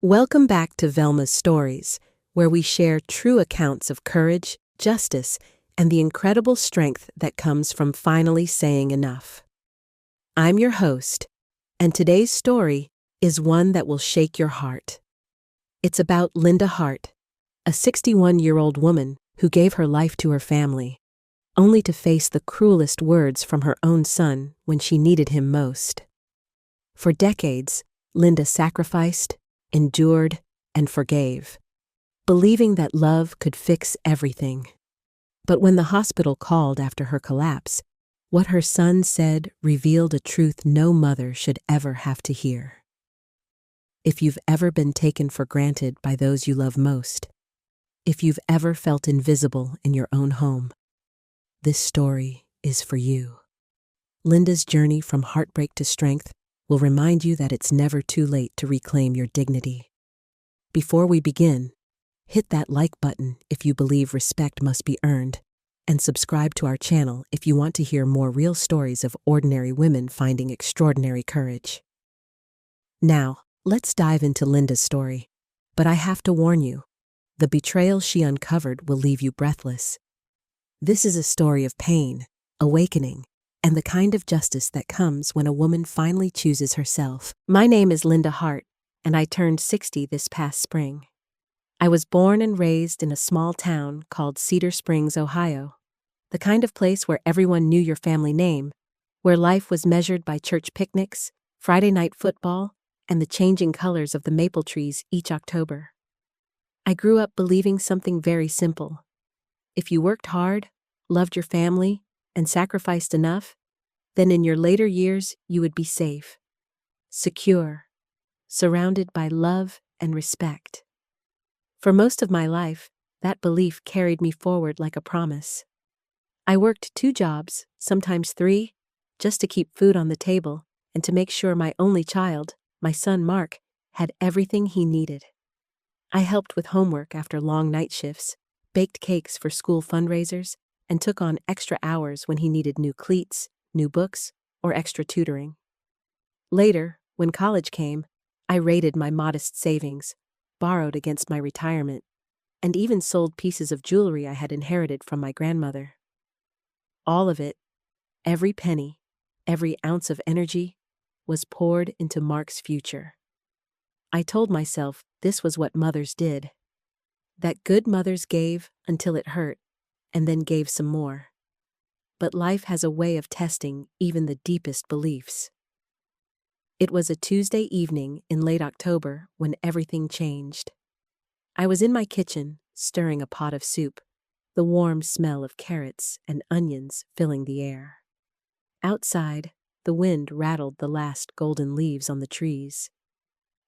Welcome back to Velma's Stories, where we share true accounts of courage, justice, and the incredible strength that comes from finally saying enough. I'm your host, and today's story is one that will shake your heart. It's about Linda Hart, a 61-year-old woman who gave her life to her family, only to face the cruelest words from her own son when she needed him most. For decades, Linda sacrificed, endured, and forgave, believing that love could fix everything. But when the hospital called after her collapse, what her son said revealed a truth no mother should ever have to hear. If you've ever been taken for granted by those you love most, if you've ever felt invisible in your own home, this story is for you. Linda's journey from heartbreak to strength will remind you that it's never too late to reclaim your dignity. Before we begin, hit that like button if you believe respect must be earned, and subscribe to our channel if you want to hear more real stories of ordinary women finding extraordinary courage. Now, let's dive into Linda's story. But I have to warn you, the betrayal she uncovered will leave you breathless. This is a story of pain, awakening, and the kind of justice that comes when a woman finally chooses herself. My name is Linda Hart, and I turned 60 this past spring. I was born and raised in a small town called Cedar Springs, Ohio, the kind of place where everyone knew your family name, where life was measured by church picnics, Friday night football, and the changing colors of the maple trees each October. I grew up believing something very simple. If you worked hard, loved your family, and sacrificed enough, then in your later years you would be safe, secure, surrounded by love and respect. For most of my life, that belief carried me forward like a promise. I worked 2 jobs, sometimes 3, just to keep food on the table and to make sure my only child, my son Mark, had everything he needed. I helped with homework after long night shifts, baked cakes for school fundraisers, and took on extra hours when he needed new cleats, new books, or extra tutoring. Later, when college came, I raided my modest savings, borrowed against my retirement, and even sold pieces of jewelry I had inherited from my grandmother. All of it, every penny, every ounce of energy, was poured into Mark's future. I told myself this was what mothers did, that good mothers gave until it hurt, and then gave some more. But life has a way of testing even the deepest beliefs. It was a Tuesday evening in late October when everything changed. I was in my kitchen, stirring a pot of soup, the warm smell of carrots and onions filling the air. Outside, the wind rattled the last golden leaves on the trees.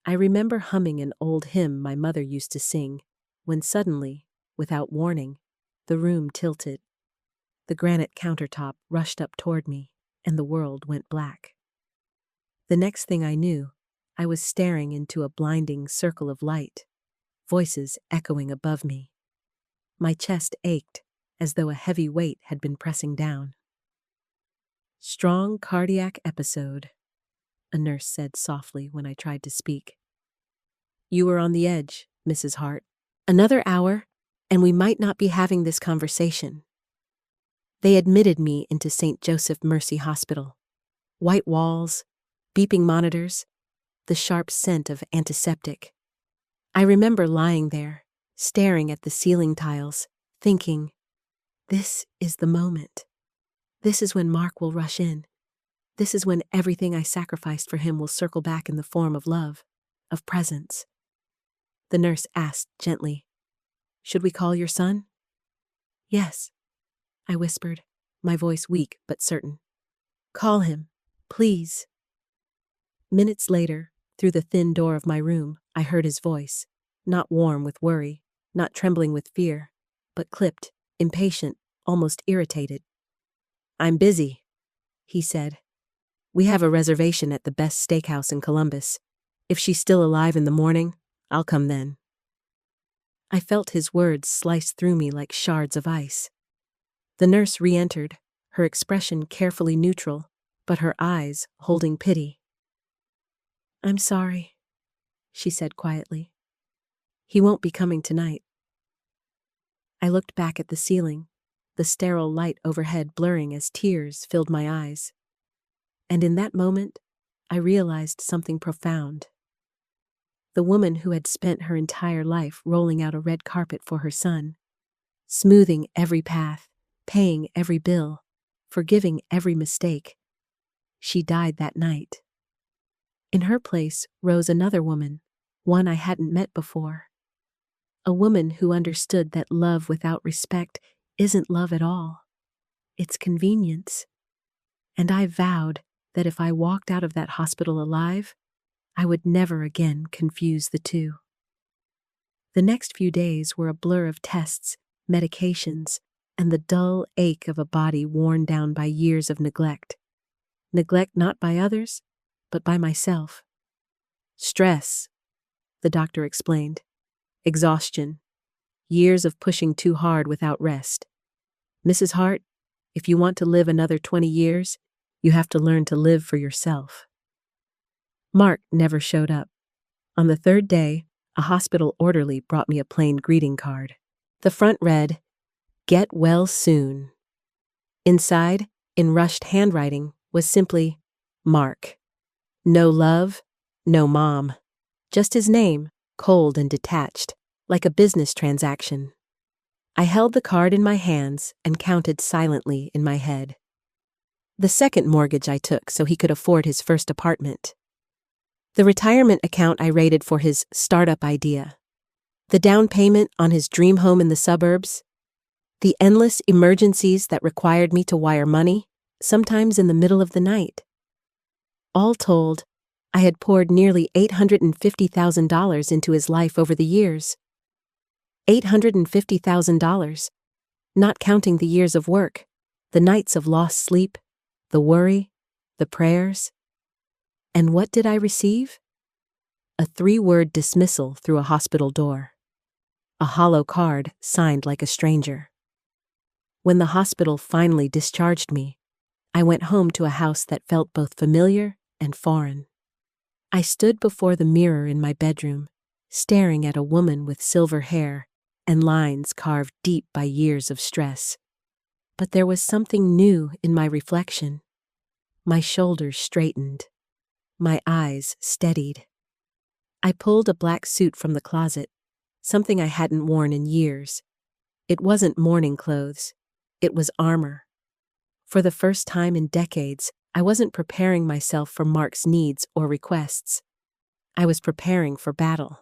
I remember humming an old hymn my mother used to sing, when suddenly, without warning, the room tilted. The granite countertop rushed up toward me, and the world went black. The next thing I knew, I was staring into a blinding circle of light, voices echoing above me. My chest ached, as though a heavy weight had been pressing down. "Strong cardiac episode," a nurse said softly when I tried to speak. "You were on the edge, Mrs. Hart. Another hour, and we might not be having this conversation." They admitted me into St. Joseph Mercy Hospital. White walls, beeping monitors, the sharp scent of antiseptic. I remember lying there, staring at the ceiling tiles, thinking, this is the moment. This is when Mark will rush in. This is when everything I sacrificed for him will circle back in the form of love, of presence. The nurse asked gently, "Should we call your son?" "Yes," I whispered, my voice weak but certain. "Call him, please." Minutes later, through the thin door of my room, I heard his voice, not warm with worry, not trembling with fear, but clipped, impatient, almost irritated. "I'm busy," he said. "We have a reservation at the best steakhouse in Columbus. If she's still alive in the morning, I'll come then." I felt his words slice through me like shards of ice. The nurse re-entered, her expression carefully neutral, but her eyes holding pity. "I'm sorry," she said quietly. He won't be coming tonight. I looked back at the ceiling, the sterile light overhead blurring as tears filled my eyes. And in that moment, I realized something profound. The woman who had spent her entire life rolling out a red carpet for her son, smoothing every path, paying every bill, forgiving every mistake, she died that night. In her place rose another woman, one I hadn't met before. A woman who understood that love without respect isn't love at all. It's convenience. And I vowed that if I walked out of that hospital alive, I would never again confuse the two. The next few days were a blur of tests, medications, and the dull ache of a body worn down by years of neglect. Neglect not by others, but by myself. Stress, the doctor explained. Exhaustion. Years of pushing too hard without rest. Mrs. Hart, if you want to live another 20 years, you have to learn to live for yourself. Mark never showed up. On the third day, a hospital orderly brought me a plain greeting card. The front read, "Get well soon." Inside, in rushed handwriting, was simply, Mark. No love, no mom. Just his name, cold and detached, like a business transaction. I held the card in my hands and counted silently in my head. The second mortgage I took so he could afford his first apartment. The retirement account I rated for his startup idea. The down payment on his dream home in the suburbs. The endless emergencies that required me to wire money, sometimes in the middle of the night. All told, I had poured nearly $850,000 into his life over the years. $850,000, not counting the years of work, the nights of lost sleep, the worry, the prayers. And what did I receive? A 3-word dismissal through a hospital door. A hollow card signed like a stranger. When the hospital finally discharged me, I went home to a house that felt both familiar and foreign. I stood before the mirror in my bedroom, staring at a woman with silver hair and lines carved deep by years of stress. But there was something new in my reflection. My shoulders straightened. My eyes steadied. I pulled a black suit from the closet, something I hadn't worn in years. It wasn't mourning clothes. It was armor. For the first time in decades, I wasn't preparing myself for Mark's needs or requests. I was preparing for battle.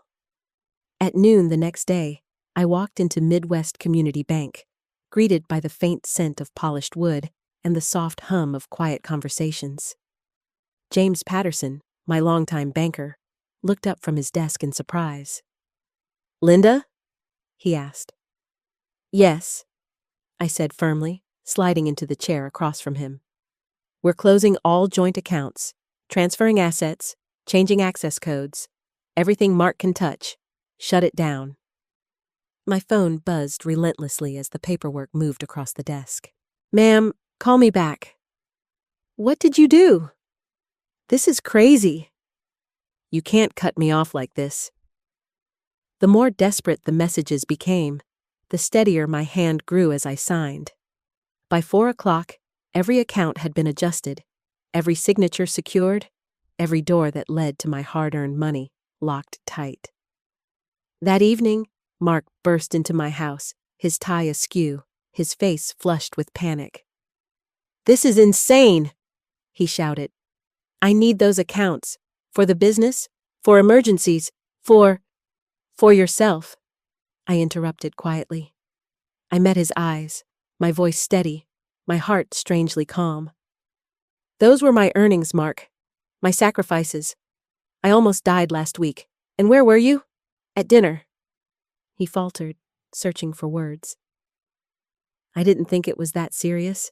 At noon the next day, I walked into Midwest Community Bank, greeted by the faint scent of polished wood and the soft hum of quiet conversations. James Patterson, my longtime banker, looked up from his desk in surprise. "Linda?" he asked. "Yes," I said firmly, sliding into the chair across from him. "We're closing all joint accounts, transferring assets, changing access codes, everything Mark can touch. Shut it down." My phone buzzed relentlessly as the paperwork moved across the desk. "Ma'am, call me back." "What did you do? This is crazy." "You can't cut me off like this." The more desperate the messages became, the steadier my hand grew as I signed. By 4 o'clock, every account had been adjusted, every signature secured, every door that led to my hard-earned money locked tight. That evening, Mark burst into my house, his tie askew, his face flushed with panic. "This is insane!" he shouted. "I need those accounts. For the business, for emergencies, for yourself." I interrupted quietly. I met his eyes, my voice steady, my heart strangely calm. "Those were my earnings, Mark. My sacrifices. I almost died last week. And where were you? At dinner." He faltered, searching for words. "I didn't think it was that serious.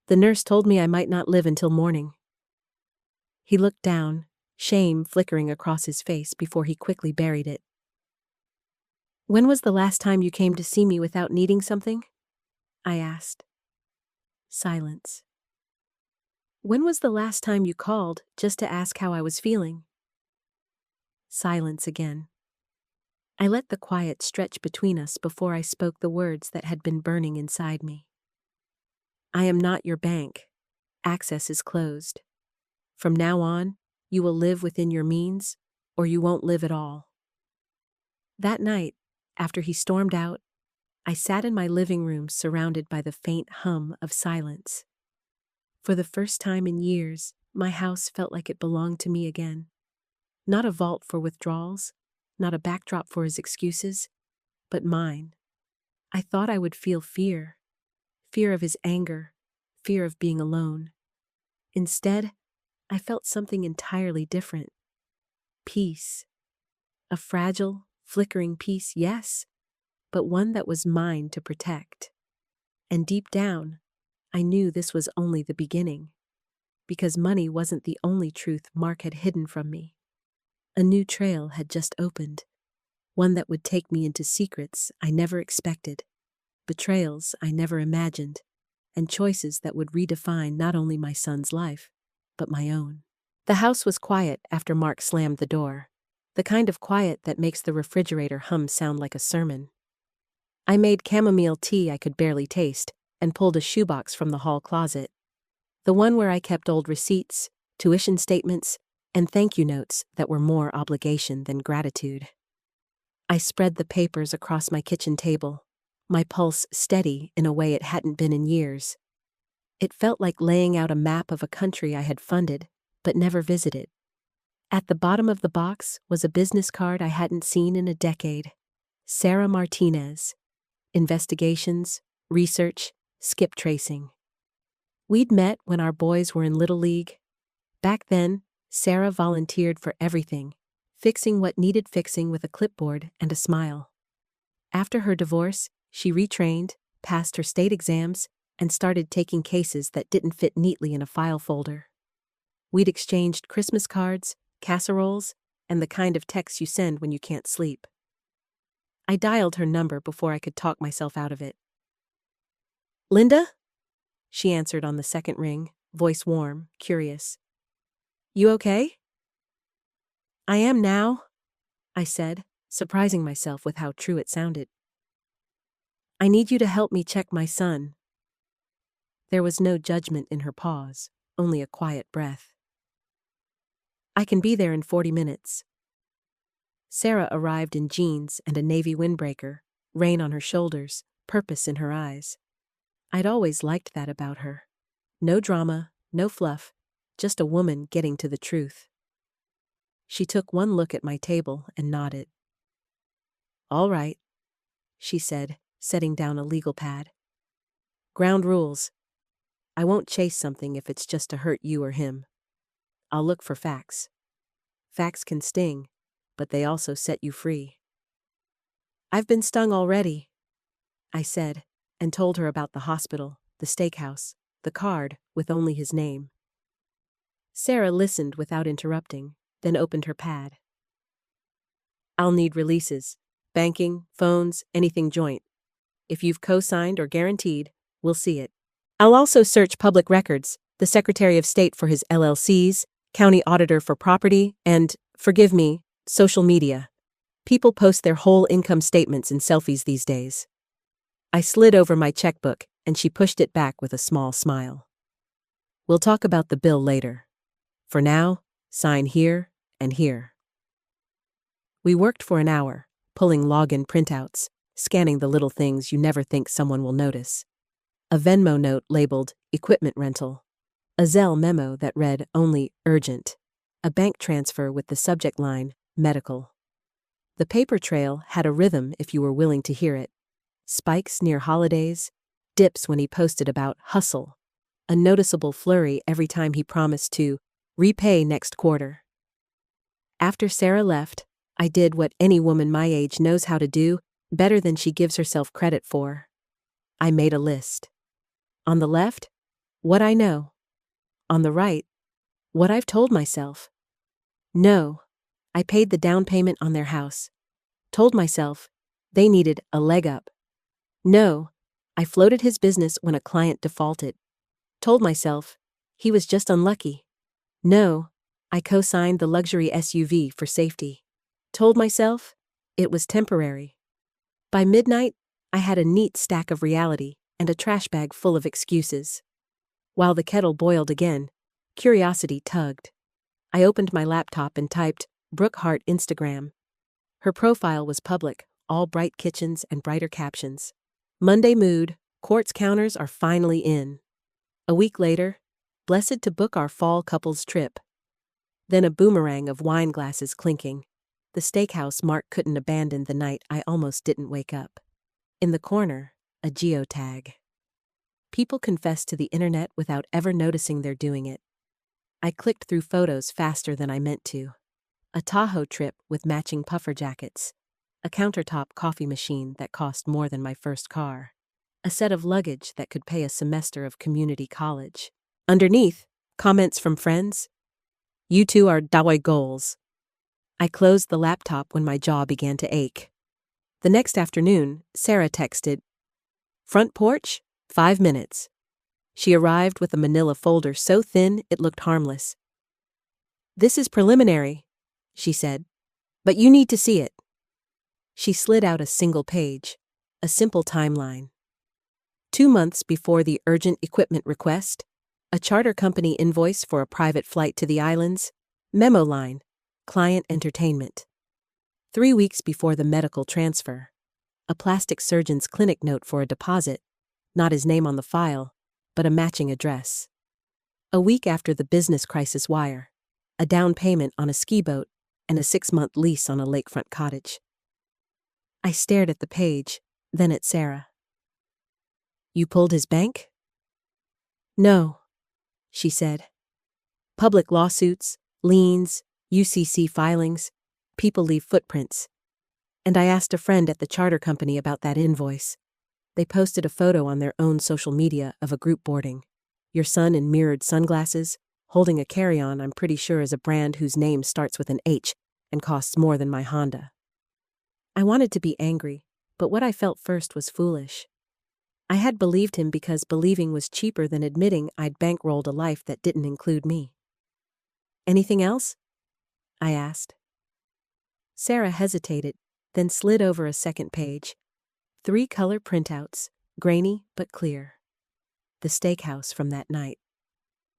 The nurse told me I might not live until morning." He looked down, shame flickering across his face before he quickly buried it. "When was the last time you came to see me without needing something?" I asked. Silence. "When was the last time you called just to ask how I was feeling?" Silence again. I let the quiet stretch between us before I spoke the words that had been burning inside me. I am not your bank. Access is closed. From now on, you will live within your means, or you won't live at all. That night, after he stormed out, I sat in my living room surrounded by the faint hum of silence. For the first time in years, my house felt like it belonged to me again. Not a vault for withdrawals, not a backdrop for his excuses, but mine. I thought I would feel fear of his anger, fear of being alone. Instead, I felt something entirely different. Peace. A fragile, flickering peace, yes, but one that was mine to protect. And deep down, I knew this was only the beginning, because money wasn't the only truth Mark had hidden from me. A new trail had just opened, one that would take me into secrets I never expected, betrayals I never imagined, and choices that would redefine not only my son's life, but my own. The house was quiet after Mark slammed the door, the kind of quiet that makes the refrigerator hum sound like a sermon. I made chamomile tea I could barely taste and pulled a shoebox from the hall closet, the one where I kept old receipts, tuition statements, and thank you notes that were more obligation than gratitude. I spread the papers across my kitchen table, my pulse steady in a way it hadn't been in years. It felt like laying out a map of a country I had funded, but never visited. At the bottom of the box was a business card I hadn't seen in a decade. Sarah Martinez. Investigations, research, skip tracing. We'd met when our boys were in Little League. Back then, Sarah volunteered for everything, fixing what needed fixing with a clipboard and a smile. After her divorce, she retrained, passed her state exams, and started taking cases that didn't fit neatly in a file folder. We'd exchanged Christmas cards, casseroles, and the kind of texts you send when you can't sleep. I dialed her number before I could talk myself out of it. "Linda?" She answered on the second ring, voice warm, curious. "You okay?" "I am now," I said, surprising myself with how true it sounded. "I need you to help me check my son." There was no judgment in her pause, only a quiet breath. "I can be there in 40 minutes. Sarah arrived in jeans and a navy windbreaker, rain on her shoulders, purpose in her eyes. I'd always liked that about her. No drama, no fluff, just a woman getting to the truth. She took one look at my table and nodded. "All right," she said, setting down a legal pad. "Ground rules. I won't chase something if it's just to hurt you or him. I'll look for facts. Facts can sting, but they also set you free." "I've been stung already," I said, and told her about the hospital, the steakhouse, the card with only his name. Sarah listened without interrupting, then opened her pad. "I'll need releases, banking, phones, anything joint. If you've co-signed or guaranteed, we'll see it. I'll also search public records, the Secretary of State for his LLCs, County Auditor for property, and, forgive me, social media. People post their whole income statements in selfies these days." I slid over my checkbook, and she pushed it back with a small smile. "We'll talk about the bill later. For now, sign here and here." We worked for an hour, pulling login printouts, scanning the little things you never think someone will notice. A Venmo note labeled equipment rental. A Zelle memo that read only urgent. A bank transfer with the subject line medical. The paper trail had a rhythm if you were willing to hear it. Spikes near holidays, dips when he posted about hustle, a noticeable flurry every time he promised to repay next quarter. After Sarah left, I did what any woman my age knows how to do better than she gives herself credit for. I made a list. On the left, what I know. On the right, what I've told myself. No, I paid the down payment on their house. Told myself they needed a leg up. No, I floated his business when a client defaulted. Told myself he was just unlucky. No, I co-signed the luxury SUV for safety. Told myself it was temporary. By midnight, I had a neat stack of reality and a trash bag full of excuses. While the kettle boiled again, curiosity tugged. I opened my laptop and typed, "Brooke Hart Instagram." Her profile was public, all bright kitchens and brighter captions. Monday mood, quartz counters are finally in. A week later, blessed to book our fall couples trip. Then a boomerang of wine glasses clinking. The steakhouse Mark couldn't abandon the night I almost didn't wake up. In the corner, a geotag. People confess to the internet without ever noticing they're doing it. I clicked through photos faster than I meant to. A Tahoe trip with matching puffer jackets. A countertop coffee machine that cost more than my first car. A set of luggage that could pay a semester of community college. Underneath, comments from friends. You two are dawai goals. I closed the laptop when my jaw began to ache. The next afternoon, Sarah texted, "Front porch, 5 minutes." She arrived with a manila folder so thin it looked harmless. "This is preliminary," she said, "but you need to see it." She slid out a single page, a simple timeline. 2 months before the urgent equipment request, a charter company invoice for a private flight to the islands, memo line, client entertainment. 3 weeks before the medical transfer, a plastic surgeon's clinic note for a deposit, not his name on the file, but a matching address. A week after the business crisis wire, a down payment on a ski boat and a 6-month lease on a lakefront cottage. I stared at the page, then at Sarah. "You pulled his bank?" "No," she said. "Public lawsuits, liens, UCC filings, people leave footprints. And I asked a friend at the charter company about that invoice. They posted a photo on their own social media of a group boarding. Your son in mirrored sunglasses, holding a carry-on I'm pretty sure is a brand whose name starts with an H and costs more than my Honda." I wanted to be angry, but what I felt first was foolish. I had believed him because believing was cheaper than admitting I'd bankrolled a life that didn't include me. "Anything else?" I asked. Sarah hesitated, then slid over a second page. 3 color printouts, grainy but clear. The steakhouse from that night.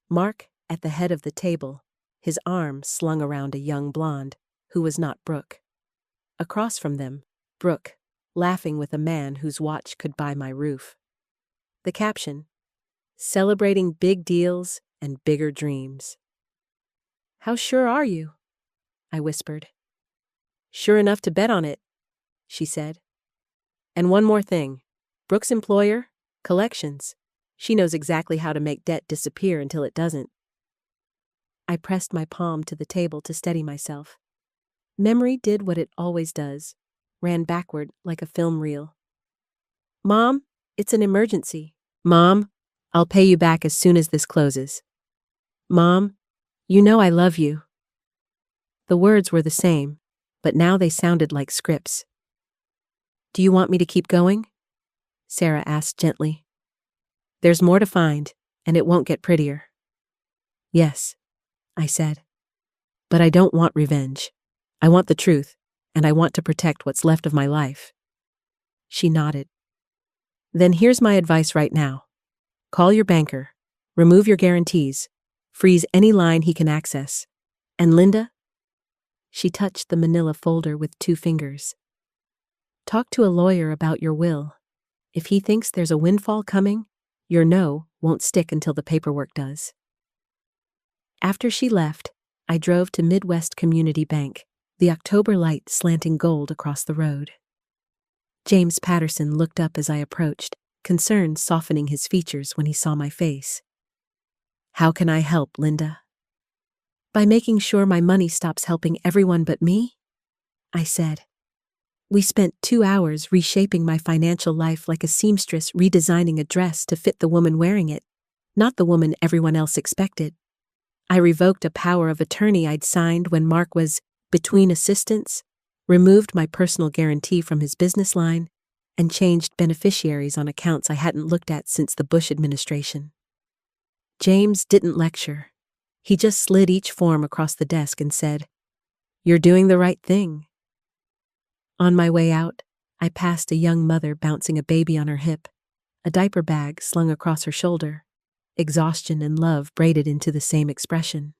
Mark at the head of the table, his arm slung around a young blonde, who was not Brooke. Across from them, Brooke, laughing with a man whose watch could buy my roof. The caption, "Celebrating big deals and bigger dreams." "How sure are you?" I whispered. "Sure enough to bet on it," she said. "And one more thing. Brooke's employer, collections. She knows exactly how to make debt disappear until it doesn't." I pressed my palm to the table to steady myself. Memory did what it always does, ran backward like a film reel. "Mom, it's an emergency." "Mom, I'll pay you back as soon as this closes." "Mom, you know I love you." The words were the same, but now they sounded like scripts. "Do you want me to keep going?" Sarah asked gently. "There's more to find, and it won't get prettier." "Yes," I said. "But I don't want revenge. I want the truth, and I want to protect what's left of my life." She nodded. "Then here's my advice right now. Call your banker, remove your guarantees, freeze any line he can access. And Linda?" She touched the manila folder with 2 fingers. "Talk to a lawyer about your will. If he thinks there's a windfall coming, your no won't stick until the paperwork does." After she left, I drove to Midwest Community Bank, the October light slanting gold across the road. James Patterson looked up as I approached, concern softening his features when he saw my face. "How can I help, Linda?" "By making sure my money stops helping everyone but me," I said. "We spent 2 hours reshaping my financial life like a seamstress redesigning a dress to fit the woman wearing it, not the woman everyone else expected. I revoked a power of attorney I'd signed when Mark was between assistants, removed my personal guarantee from his business line, and changed beneficiaries on accounts I hadn't looked at since the Bush administration." James didn't lecture. He just slid each form across the desk and said, "You're doing the right thing. On my way out, I passed a young mother bouncing a baby on her hip, a diaper bag slung across her shoulder, exhaustion and love braided into the same expression.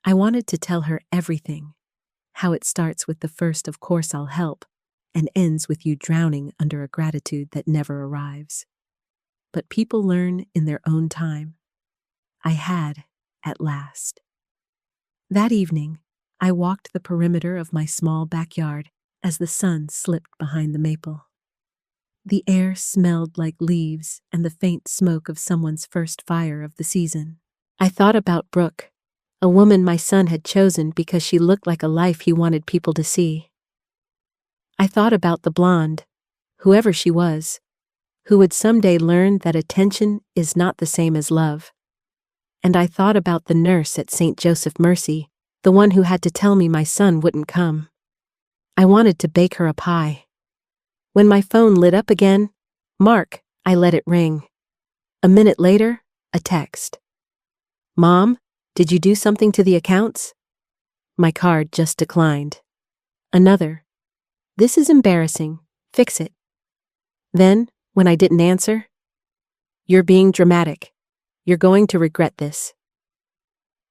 I wanted to tell her everything, how it starts with the first "of course I'll help" and ends with you drowning under a gratitude that never arrives. But people learn in their own time. I had, at last. That evening, I walked the perimeter of my small backyard as the sun slipped behind the maple. The air smelled like leaves and the faint smoke of someone's first fire of the season. I thought about Brooke, a woman my son had chosen because she looked like a life he wanted people to see. I thought about the blonde, whoever she was, who would someday learn that attention is not the same as love. And I thought about the nurse at St. Joseph Mercy, the one who had to tell me my son wouldn't come. I wanted to bake her a pie. When my phone lit up again, Mark, I let it ring. A minute later, a text. "Mom, did you do something to the accounts?" My card just declined. Another. "This is embarrassing. Fix it." Then, when I didn't answer, "You're being dramatic. You're going to regret this."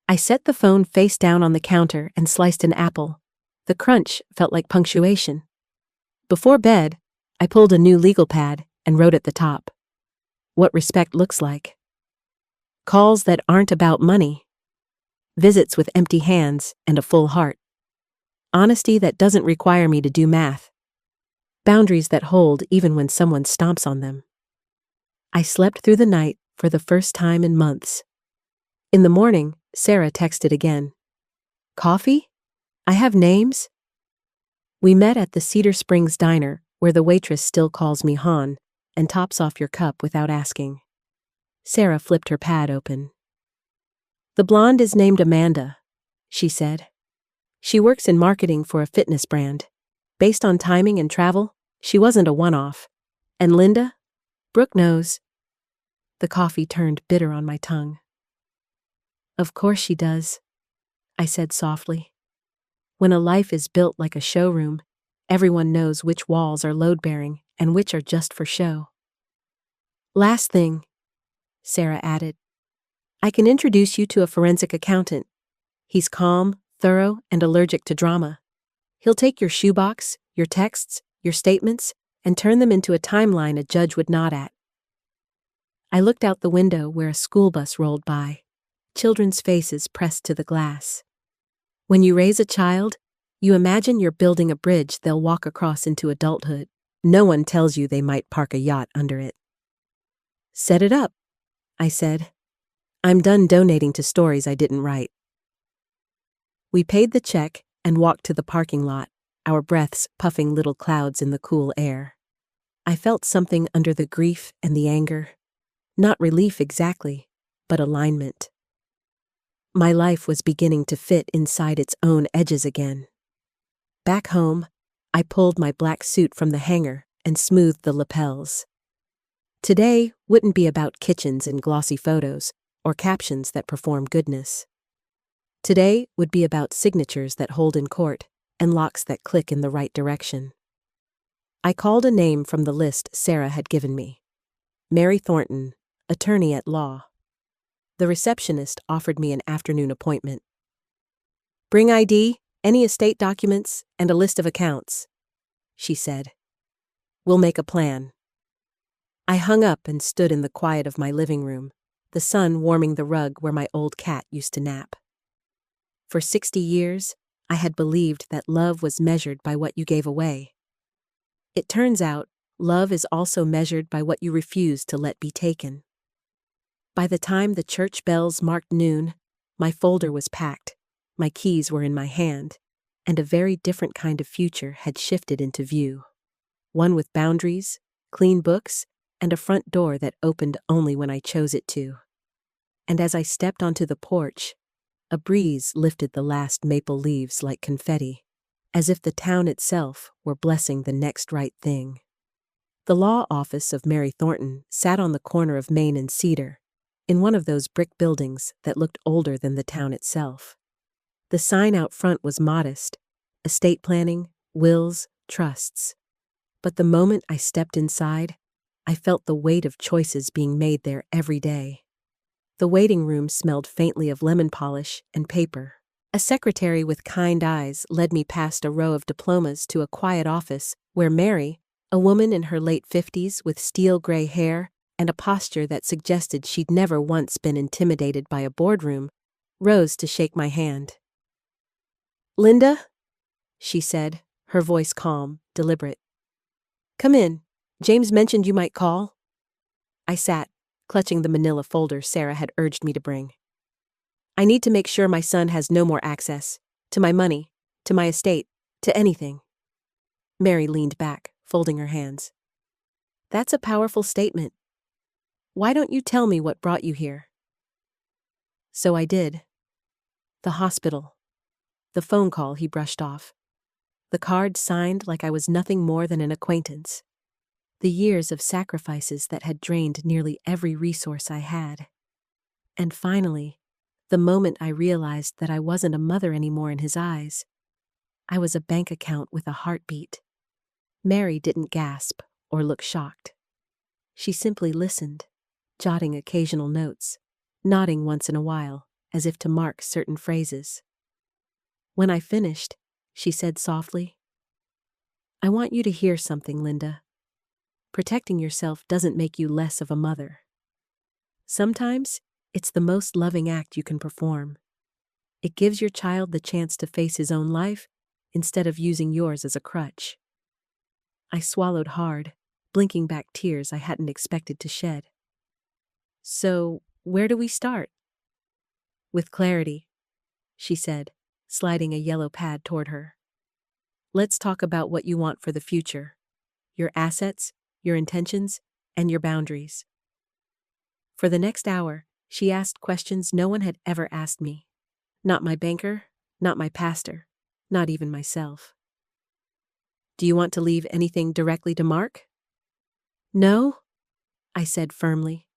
I set the phone face down on the counter and sliced an apple. The crunch felt like punctuation. Before bed, I pulled a new legal pad and wrote at the top, "What respect looks like. Calls that aren't about money. Visits with empty hands and a full heart. Honesty that doesn't require me to do math. Boundaries that hold even when someone stomps on them." I slept through the night for the first time in months. In the morning, Sarah texted again. "Coffee? I have names?" We met at the Cedar Springs Diner, where the waitress still calls me Hon and tops off your cup without asking. Sarah flipped her pad open. "The blonde is named Amanda," she said. "She works in marketing for a fitness brand. Based on timing and travel, she wasn't a one-off. And Linda? Brooke knows." The coffee turned bitter on my tongue. "Of course she does," I said softly. When a life is built like a showroom, everyone knows which walls are load-bearing and which are just for show. "Last thing," Sarah added. "I can introduce you to a forensic accountant. He's calm, thorough, and allergic to drama. He'll take your shoebox, your texts, your statements, and turn them into a timeline a judge would nod at." I looked out the window where a school bus rolled by, children's faces pressed to the glass. When you raise a child, you imagine you're building a bridge they'll walk across into adulthood. No one tells you they might park a yacht under it. "Set it up," I said. "I'm done donating to stories I didn't write." We paid the check and walked to the parking lot, our breaths puffing little clouds in the cool air. I felt something under the grief and the anger. Not relief exactly, but alignment. My life was beginning to fit inside its own edges again. Back home, I pulled my black suit from the hanger and smoothed the lapels. Today wouldn't be about kitchens and glossy photos or captions that perform goodness. Today would be about signatures that hold in court and locks that click in the right direction. I called a name from the list Sarah had given me. Mary Thornton, attorney at law. The receptionist offered me an afternoon appointment. "Bring ID, any estate documents, and a list of accounts," she said. "We'll make a plan." I hung up and stood in the quiet of my living room, the sun warming the rug where my old cat used to nap. For 60 years, I had believed that love was measured by what you gave away. It turns out, love is also measured by what you refuse to let be taken. By the time the church bells marked noon, my folder was packed, my keys were in my hand, and a very different kind of future had shifted into view. One with boundaries, clean books, and a front door that opened only when I chose it to. And as I stepped onto the porch, a breeze lifted the last maple leaves like confetti, as if the town itself were blessing the next right thing. The law office of Mary Thornton sat on the corner of Main and Cedar, in one of those brick buildings that looked older than the town itself. The sign out front was modest: estate planning, wills, trusts. But the moment I stepped inside, I felt the weight of choices being made there every day. The waiting room smelled faintly of lemon polish and paper. A secretary with kind eyes led me past a row of diplomas to a quiet office where Mary, a woman in her late 50s with steel gray hair and a posture that suggested she'd never once been intimidated by a boardroom, rose to shake my hand. "Linda," she said, her voice calm, deliberate. "Come in. James mentioned you might call." I sat, clutching the manila folder Sarah had urged me to bring. "I need to make sure my son has no more access to my money, to my estate, to anything." Mary leaned back, folding her hands. "That's a powerful statement. Why don't you tell me what brought you here?" So I did. The hospital. The phone call he brushed off. The card signed like I was nothing more than an acquaintance. The years of sacrifices that had drained nearly every resource I had. And finally, the moment I realized that I wasn't a mother anymore in his eyes. I was a bank account with a heartbeat. Mary didn't gasp or look shocked. She simply listened, jotting occasional notes, nodding once in a while, as if to mark certain phrases. When I finished, she said softly, "I want you to hear something, Linda. Protecting yourself doesn't make you less of a mother. Sometimes, it's the most loving act you can perform. It gives your child the chance to face his own life instead of using yours as a crutch." I swallowed hard, blinking back tears I hadn't expected to shed. "So, where do we start?" "With clarity," she said, sliding a yellow pad toward her. "Let's talk about what you want for the future. Your assets, your intentions, and your boundaries." For the next hour, she asked questions no one had ever asked me. Not my banker, not my pastor, not even myself. "Do you want to leave anything directly to Mark?" "No," I said firmly.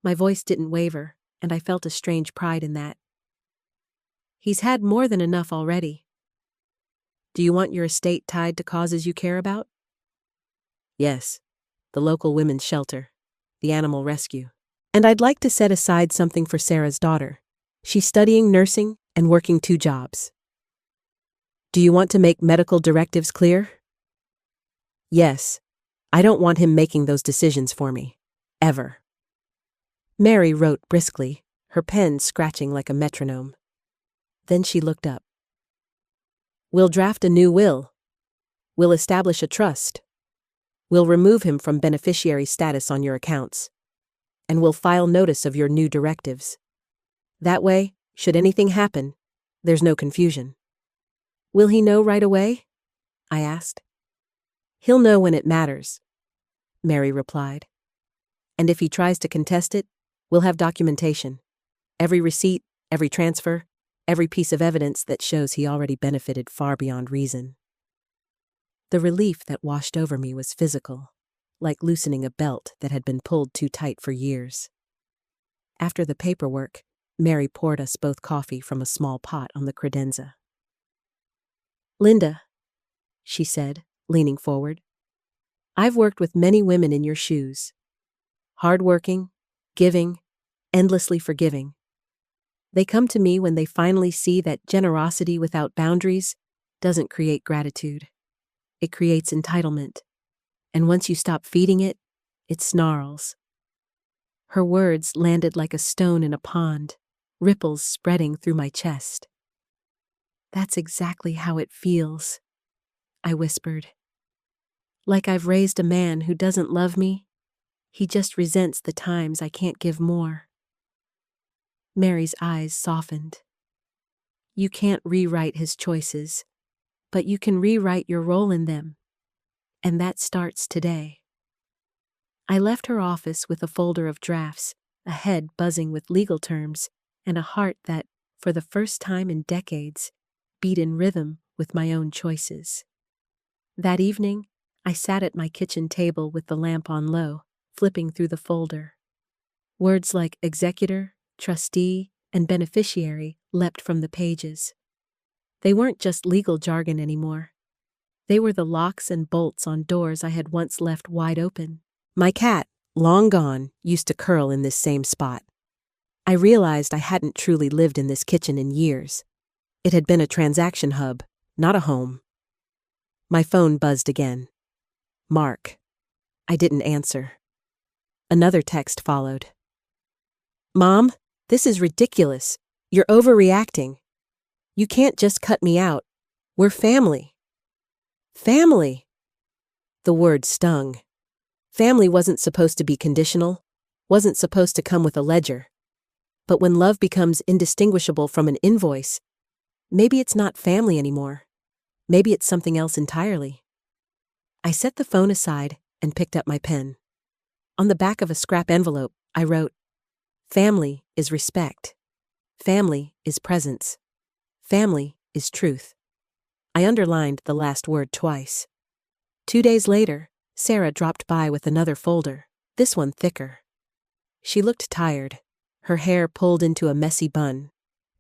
My voice didn't waver, and I felt a strange pride in that. "He's had more than enough already." "Do you want your estate tied to causes you care about?" "Yes, the local women's shelter, the animal rescue. And I'd like to set aside something for Sarah's daughter. She's studying nursing and working 2 jobs." "Do you want to make medical directives clear?" "Yes. I don't want him making those decisions for me. Ever." Mary wrote briskly, her pen scratching like a metronome. Then she looked up. "We'll draft a new will. We'll establish a trust. We'll remove him from beneficiary status on your accounts. And we'll file notice of your new directives. That way, should anything happen, there's no confusion." "Will he know right away?" I asked. "He'll know when it matters," Mary replied. "And if he tries to contest it, we'll have documentation. Every receipt, every transfer, every piece of evidence that shows he already benefited far beyond reason." The relief that washed over me was physical, like loosening a belt that had been pulled too tight for years. After the paperwork, Mary poured us both coffee from a small pot on the credenza. "Linda," she said, leaning forward, "I've worked with many women in your shoes. Hardworking, giving, endlessly forgiving. They come to me when they finally see that generosity without boundaries doesn't create gratitude. It creates entitlement. And once you stop feeding it, it snarls." Her words landed like a stone in a pond, ripples spreading through my chest. "That's exactly how it feels," I whispered. "Like I've raised a man who doesn't love me. He just resents the times I can't give more." Mary's eyes softened. "You can't rewrite his choices, but you can rewrite your role in them. And that starts today." I left her office with a folder of drafts, a head buzzing with legal terms, and a heart that, for the first time in decades, beat in rhythm with my own choices. That evening, I sat at my kitchen table with the lamp on low, flipping through the folder. Words like executor, trustee, and beneficiary leapt from the pages. They weren't just legal jargon anymore. They were the locks and bolts on doors I had once left wide open. My cat, long gone, used to curl in this same spot. I realized I hadn't truly lived in this kitchen in years. It had been a transaction hub, not a home. My phone buzzed again. Mark. I didn't answer. Another text followed. Mom, this is ridiculous. You're overreacting. You can't just cut me out. We're family. Family. The word stung. Family wasn't supposed to be conditional, wasn't supposed to come with a ledger. But when love becomes indistinguishable from an invoice, maybe it's not family anymore. Maybe it's something else entirely. I set the phone aside and picked up my pen. On the back of a scrap envelope, I wrote, Family is respect. Family is presence. Family is truth. I underlined the last word twice. 2 days later, Sarah dropped by with another folder, this one thicker. She looked tired, her hair pulled into a messy bun,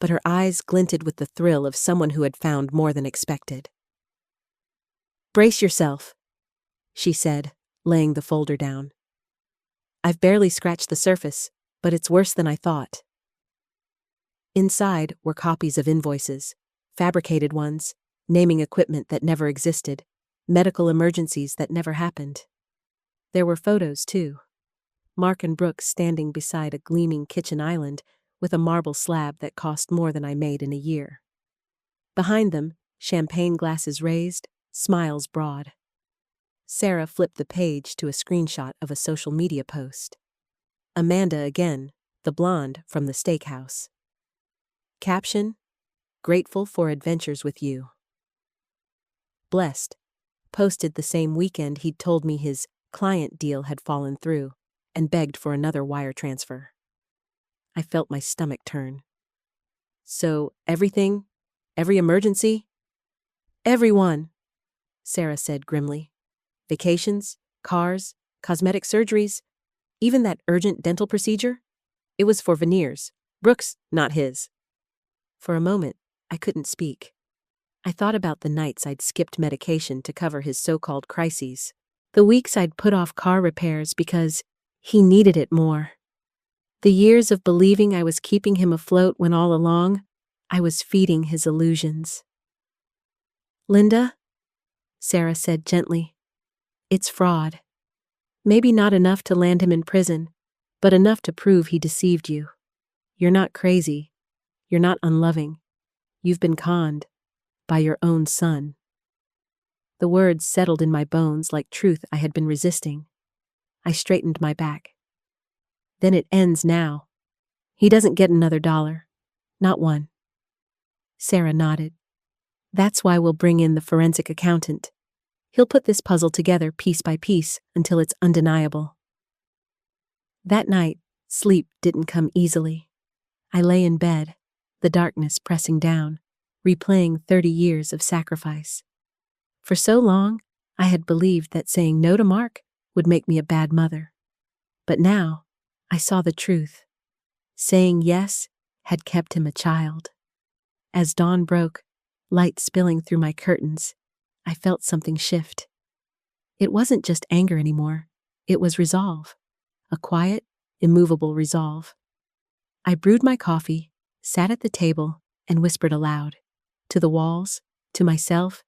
but her eyes glinted with the thrill of someone who had found more than expected. Brace yourself, she said, laying the folder down. I've barely scratched the surface, but it's worse than I thought. Inside were copies of invoices, fabricated ones, naming equipment that never existed, medical emergencies that never happened. There were photos, too. Mark and Brooke standing beside a gleaming kitchen island with a marble slab that cost more than I made in a year. Behind them, champagne glasses raised, smiles broad. Sarah flipped the page to a screenshot of a social media post. Amanda again, the blonde from the steakhouse. Caption, Grateful for adventures with you. Blessed, posted the same weekend he'd told me his client deal had fallen through and begged for another wire transfer. I felt my stomach turn. So, everything? Every emergency? Everyone, Sarah said grimly. Vacations, cars, cosmetic surgeries, even that urgent dental procedure? It was for veneers. Brooks, not his. For a moment, I couldn't speak. I thought about the nights I'd skipped medication to cover his so-called crises, the weeks I'd put off car repairs because he needed it more. The years of believing I was keeping him afloat when all along, I was feeding his illusions. Linda, Sarah said gently, it's fraud. Maybe not enough to land him in prison, but enough to prove he deceived you. You're not crazy. You're not unloving. You've been conned by your own son. The words settled in my bones like truth I had been resisting. I straightened my back. Then it ends now. He doesn't get another $1. Not one. Sarah nodded. That's why we'll bring in the forensic accountant. He'll put this puzzle together piece by piece until it's undeniable. That night, sleep didn't come easily. I lay in bed, the darkness pressing down, replaying 30 years of sacrifice. For so long, I had believed that saying no to Mark would make me a bad mother. But now, I saw the truth. Saying yes had kept him a child. As dawn broke, light spilling through my curtains, I felt something shift. It wasn't just anger anymore. It was resolve. A quiet, immovable resolve. I brewed my coffee, sat at the table, and whispered aloud. To the walls, to myself,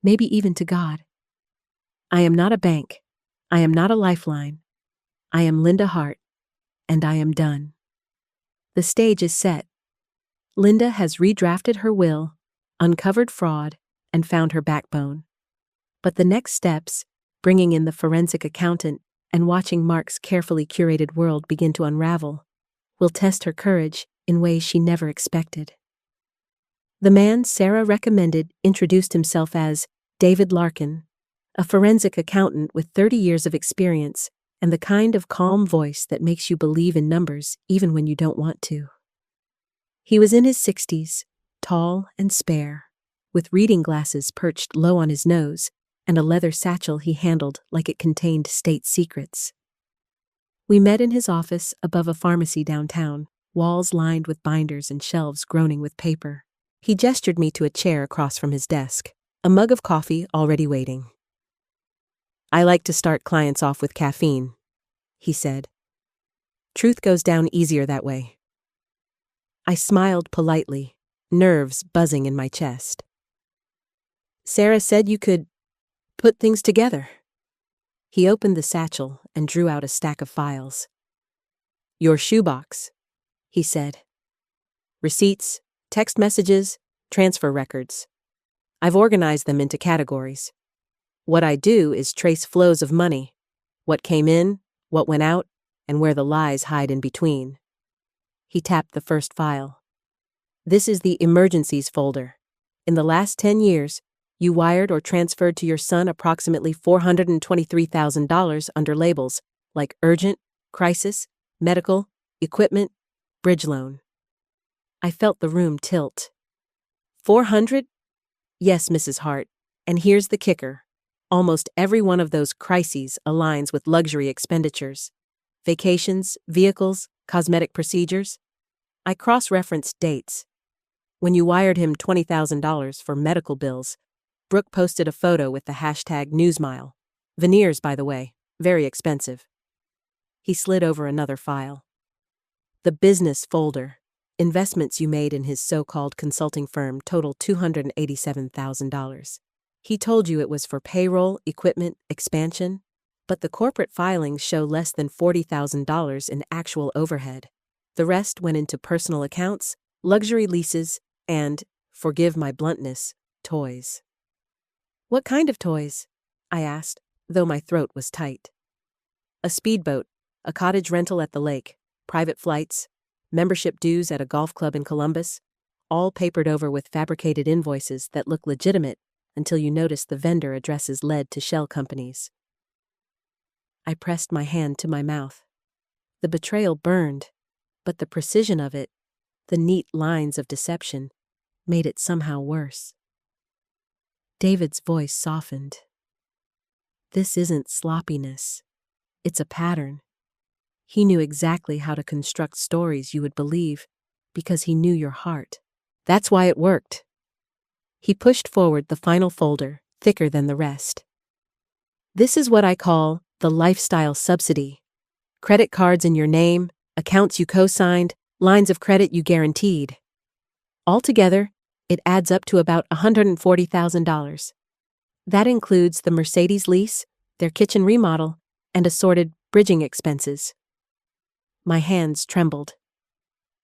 maybe even to God. I am not a bank. I am not a lifeline. I am Linda Hart, and I am done. The stage is set. Linda has redrafted her will, uncovered fraud, and found her backbone. But the next steps, bringing in the forensic accountant and watching Mark's carefully curated world begin to unravel, will test her courage in ways she never expected. The man Sarah recommended introduced himself as David Larkin, a forensic accountant with 30 years of experience and the kind of calm voice that makes you believe in numbers even when you don't want to. He was in his 60s, tall and spare, with reading glasses perched low on his nose and a leather satchel he handled like it contained state secrets. We met in his office above a pharmacy downtown, walls lined with binders and shelves groaning with paper. He gestured me to a chair across from his desk. a mug of coffee already waiting. "I like to start clients off with caffeine," he said. "Truth goes down easier that way." I smiled politely, nerves buzzing in my chest. "Sarah said you could put things together." He opened the satchel and drew out a stack of files. "Your shoebox," he said. "Receipts, text messages, transfer records. I've organized them into categories. What I do is trace flows of money, what came in, what went out, and where the lies hide in between." He tapped the first file. "This is the emergencies folder. In the last 10 years, you wired or transferred to your son approximately $423,000 under labels like urgent, crisis, medical, equipment, bridge loan." I felt the room tilt. 400? Yes, Mrs. Hart. And here's the kicker. Almost every one of those crises aligns with luxury expenditures. Vacations, vehicles, cosmetic procedures. I cross-referenced dates. When you wired him $20,000 for medical bills, Brooke posted a photo with the hashtag #NewsMile. Veneers, by the way, very expensive. He slid over another file. The business folder. Investments you made in his so-called consulting firm total $287,000. He told you it was for payroll, equipment, expansion, but the corporate filings show less than $40,000 in actual overhead. The rest went into personal accounts, luxury leases, and, forgive my bluntness, toys. "What kind of toys?" I asked, though my throat was tight. "A speedboat, a cottage rental at the lake, private flights, membership dues at a golf club in Columbus, all papered over with fabricated invoices that look legitimate until you notice the vendor addresses led to shell companies." I pressed my hand to my mouth. The betrayal burned, but the precision of it, the neat lines of deception, made it somehow worse. David's voice softened. "This isn't sloppiness. It's a pattern. He knew exactly how to construct stories you would believe because he knew your heart. That's why it worked." He pushed forward the final folder, thicker than the rest. "This is what I call the lifestyle subsidy. Credit cards in your name, accounts you co-signed, lines of credit you guaranteed. Altogether, it adds up to about $140,000. That includes the Mercedes lease, their kitchen remodel, and assorted bridging expenses." My hands trembled.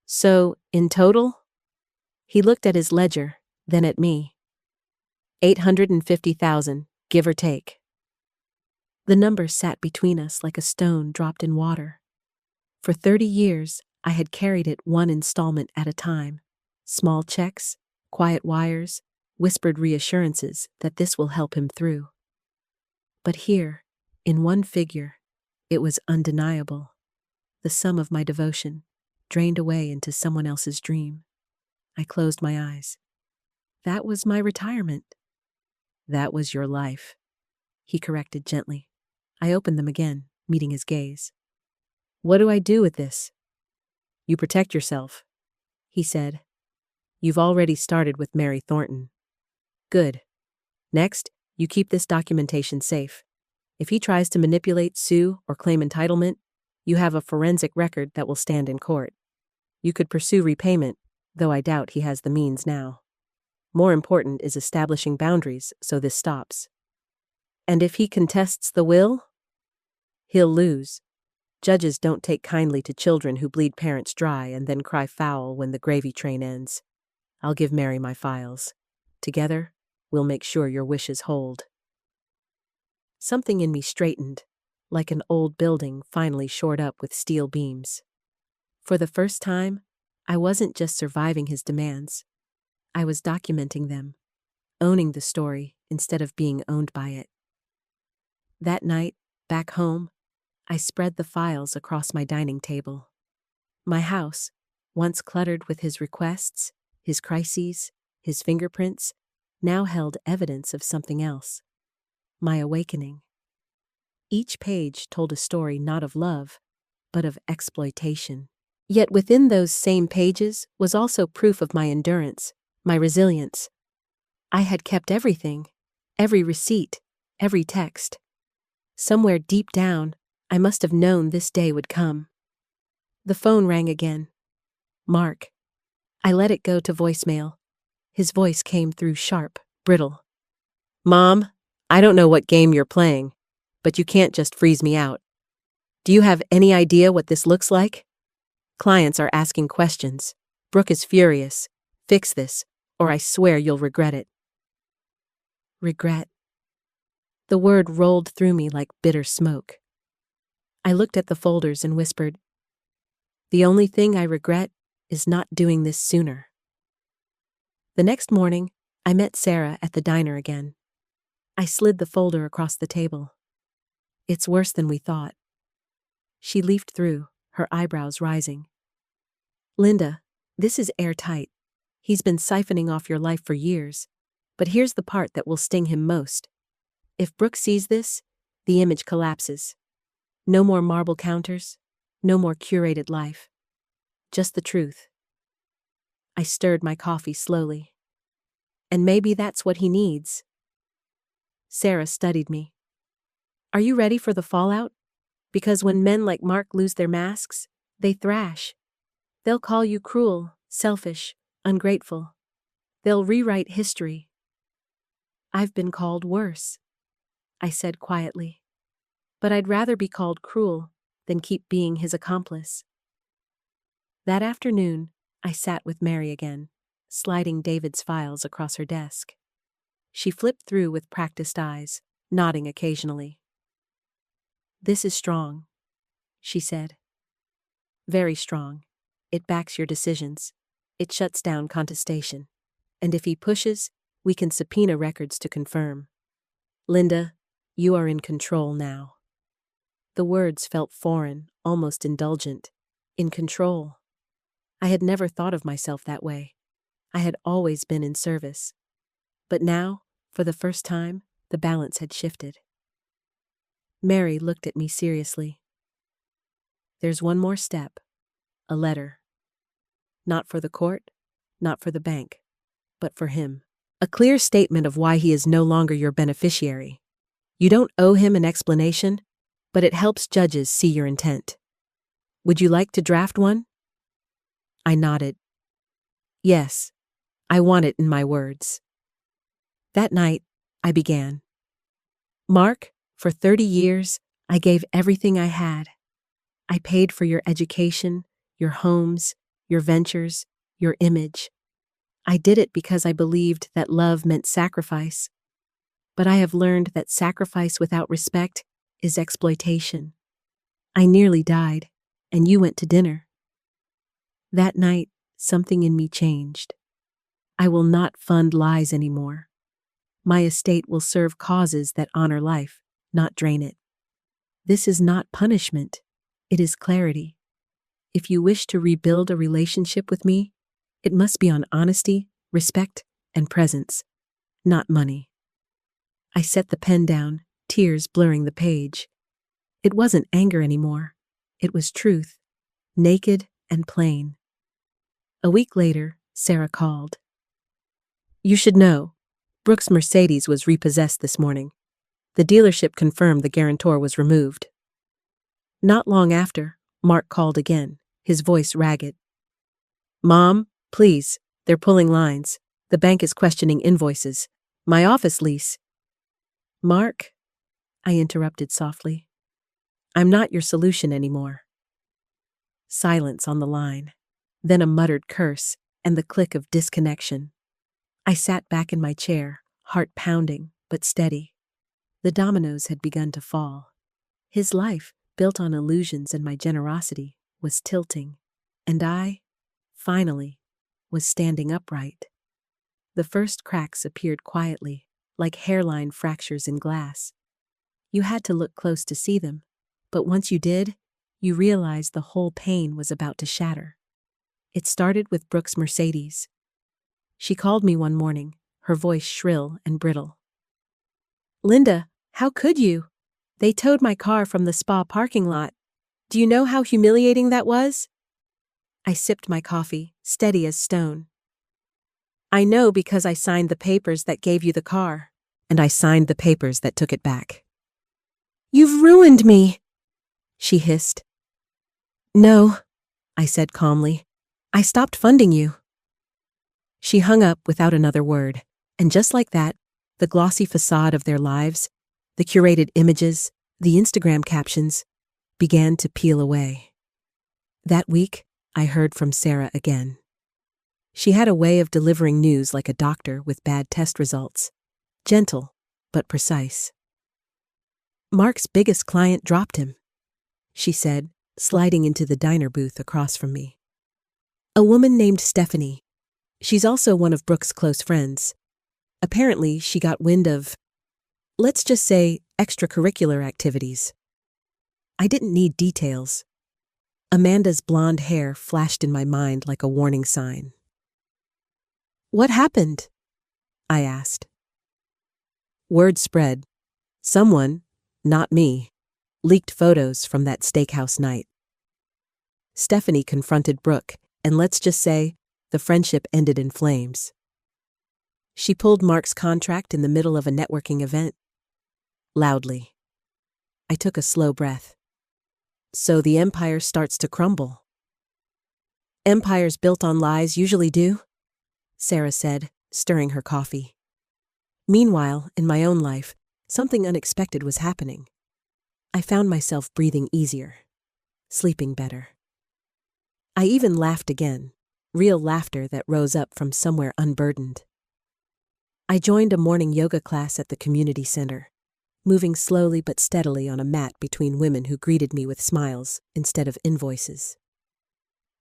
"So, in total?" He looked at his ledger, then at me. $850,000, give or take." The number sat between us like a stone dropped in water. For 30 years, I had carried it one installment at a time. Small checks, quiet wires, whispered reassurances that this will help him through. But here, in one figure, it was undeniable. The sum of my devotion, drained away into someone else's dream. I closed my eyes. "That was my retirement." "That was your life," he corrected gently. I opened them again, meeting his gaze. "What do I do with this?" "You protect yourself," he said. "You've already started with Mary Thornton." "Good. Next, you keep this documentation safe. If he tries to manipulate, sue, or claim entitlement, you have a forensic record that will stand in court. You could pursue repayment, though I doubt he has the means now. More important is establishing boundaries so this stops. And if he contests the will, he'll lose. Judges don't take kindly to children who bleed parents dry and then cry foul when the gravy train ends. I'll give Mary my files. Together, we'll make sure your wishes hold." Something in me straightened, like an old building finally shored up with steel beams. For the first time, I wasn't just surviving his demands. I was documenting them, owning the story instead of being owned by it. That night, back home, I spread the files across my dining table. My house, once cluttered with his requests, his crises, his fingerprints, now held evidence of something else. My awakening. Each page told a story not of love, but of exploitation. Yet within those same pages was also proof of my endurance, my resilience. I had kept everything, every receipt, every text. Somewhere deep down, I must have known this day would come. The phone rang again. Mark. I let it go to voicemail. His voice came through sharp, brittle. Mom, I don't know what game you're playing, but you can't just freeze me out. Do you have any idea what this looks like? Clients are asking questions. Brooke is furious. Fix this, or I swear you'll regret it. Regret. The word rolled through me like bitter smoke. I looked at the folders and whispered, the only thing I regret is not doing this sooner. The next morning, I met Sarah at the diner again. I slid the folder across the table. It's worse than we thought. She leafed through, her eyebrows rising. Linda, this is airtight. He's been siphoning off your life for years. But here's the part that will sting him most. If Brooke sees this, the image collapses. No more marble counters, no more curated life. Just the truth. I stirred my coffee slowly. And maybe that's what he needs. Sarah studied me. Are you ready for the fallout? Because when men like Mark lose their masks, they thrash. They'll call you cruel, selfish, ungrateful. They'll rewrite history. I've been called worse, I said quietly. But I'd rather be called cruel than keep being his accomplice. That afternoon, I sat with Mary again, sliding David's files across her desk. She flipped through with practiced eyes, nodding occasionally. This is strong, she said. Very strong. It backs your decisions. It shuts down contestation. And if he pushes, we can subpoena records to confirm. Linda, you are in control now. The words felt foreign, almost indulgent. In control. I had never thought of myself that way. I had always been in service. But now, for the first time, the balance had shifted. Mary looked at me seriously. There's one more step. A letter. Not for the court, not for the bank, but for him. A clear statement of why he is no longer your beneficiary. You don't owe him an explanation, but it helps judges see your intent. Would you like to draft one? I nodded. Yes, I want it in my words. That night, I began. Mark, for 30 years, I gave everything I had. I paid for your education, your homes, your ventures, your image. I did it because I believed that love meant sacrifice. But I have learned that sacrifice without respect is exploitation. I nearly died, and you went to dinner. That night, something in me changed. I will not fund lies anymore. My estate will serve causes that honor life, not drain it. This is not punishment. It is clarity. If you wish to rebuild a relationship with me, it must be on honesty, respect, and presence, not money. I set the pen down, tears blurring the page. It wasn't anger anymore. It was truth, naked and plain. A week later, Sarah called. You should know, Brooke's Mercedes was repossessed this morning. The dealership confirmed the guarantor was removed. Not long after, Mark called again, his voice ragged. Mom, please, they're pulling lines. The bank is questioning invoices. My office lease. Mark, I interrupted softly. I'm not your solution anymore. Silence on the line, then a muttered curse and the click of disconnection. I sat back in my chair, heart pounding, but steady. The dominoes had begun to fall. His life, built on illusions and my generosity, was tilting, and I, finally, was standing upright. The first cracks appeared quietly, like hairline fractures in glass. You had to look close to see them, but once you did, you realized the whole pane was about to shatter. It started with Brooke's Mercedes. She called me one morning, her voice shrill and brittle. Linda, how could you? They towed my car from the spa parking lot. Do you know how humiliating that was? I sipped my coffee, steady as stone. I know because I signed the papers that gave you the car. And I signed the papers that took it back. You've ruined me, she hissed. No, I said calmly. I stopped funding you. She hung up without another word, and just like that, the glossy facade of their lives, the curated images, the Instagram captions, began to peel away. That week, I heard from Sarah again. She had a way of delivering news like a doctor with bad test results. Gentle, but precise. Mark's biggest client dropped him, she said, sliding into the diner booth across from me. A woman named Stephanie. She's also one of Brooke's close friends. Apparently, she got wind of, let's just say, extracurricular activities. I didn't need details. Amanda's blonde hair flashed in my mind like a warning sign. What happened? I asked. Word spread. Someone, not me, leaked photos from that steakhouse night. Stephanie confronted Brooke, and let's just say, the friendship ended in flames. She pulled Mark's contract in the middle of a networking event. Loudly. I took a slow breath. So the empire starts to crumble. Empires built on lies usually do, Sarah said, stirring her coffee. Meanwhile, in my own life, something unexpected was happening. I found myself breathing easier, sleeping better. I even laughed again, real laughter that rose up from somewhere unburdened. I joined a morning yoga class at the community center, moving slowly but steadily on a mat between women who greeted me with smiles instead of invoices.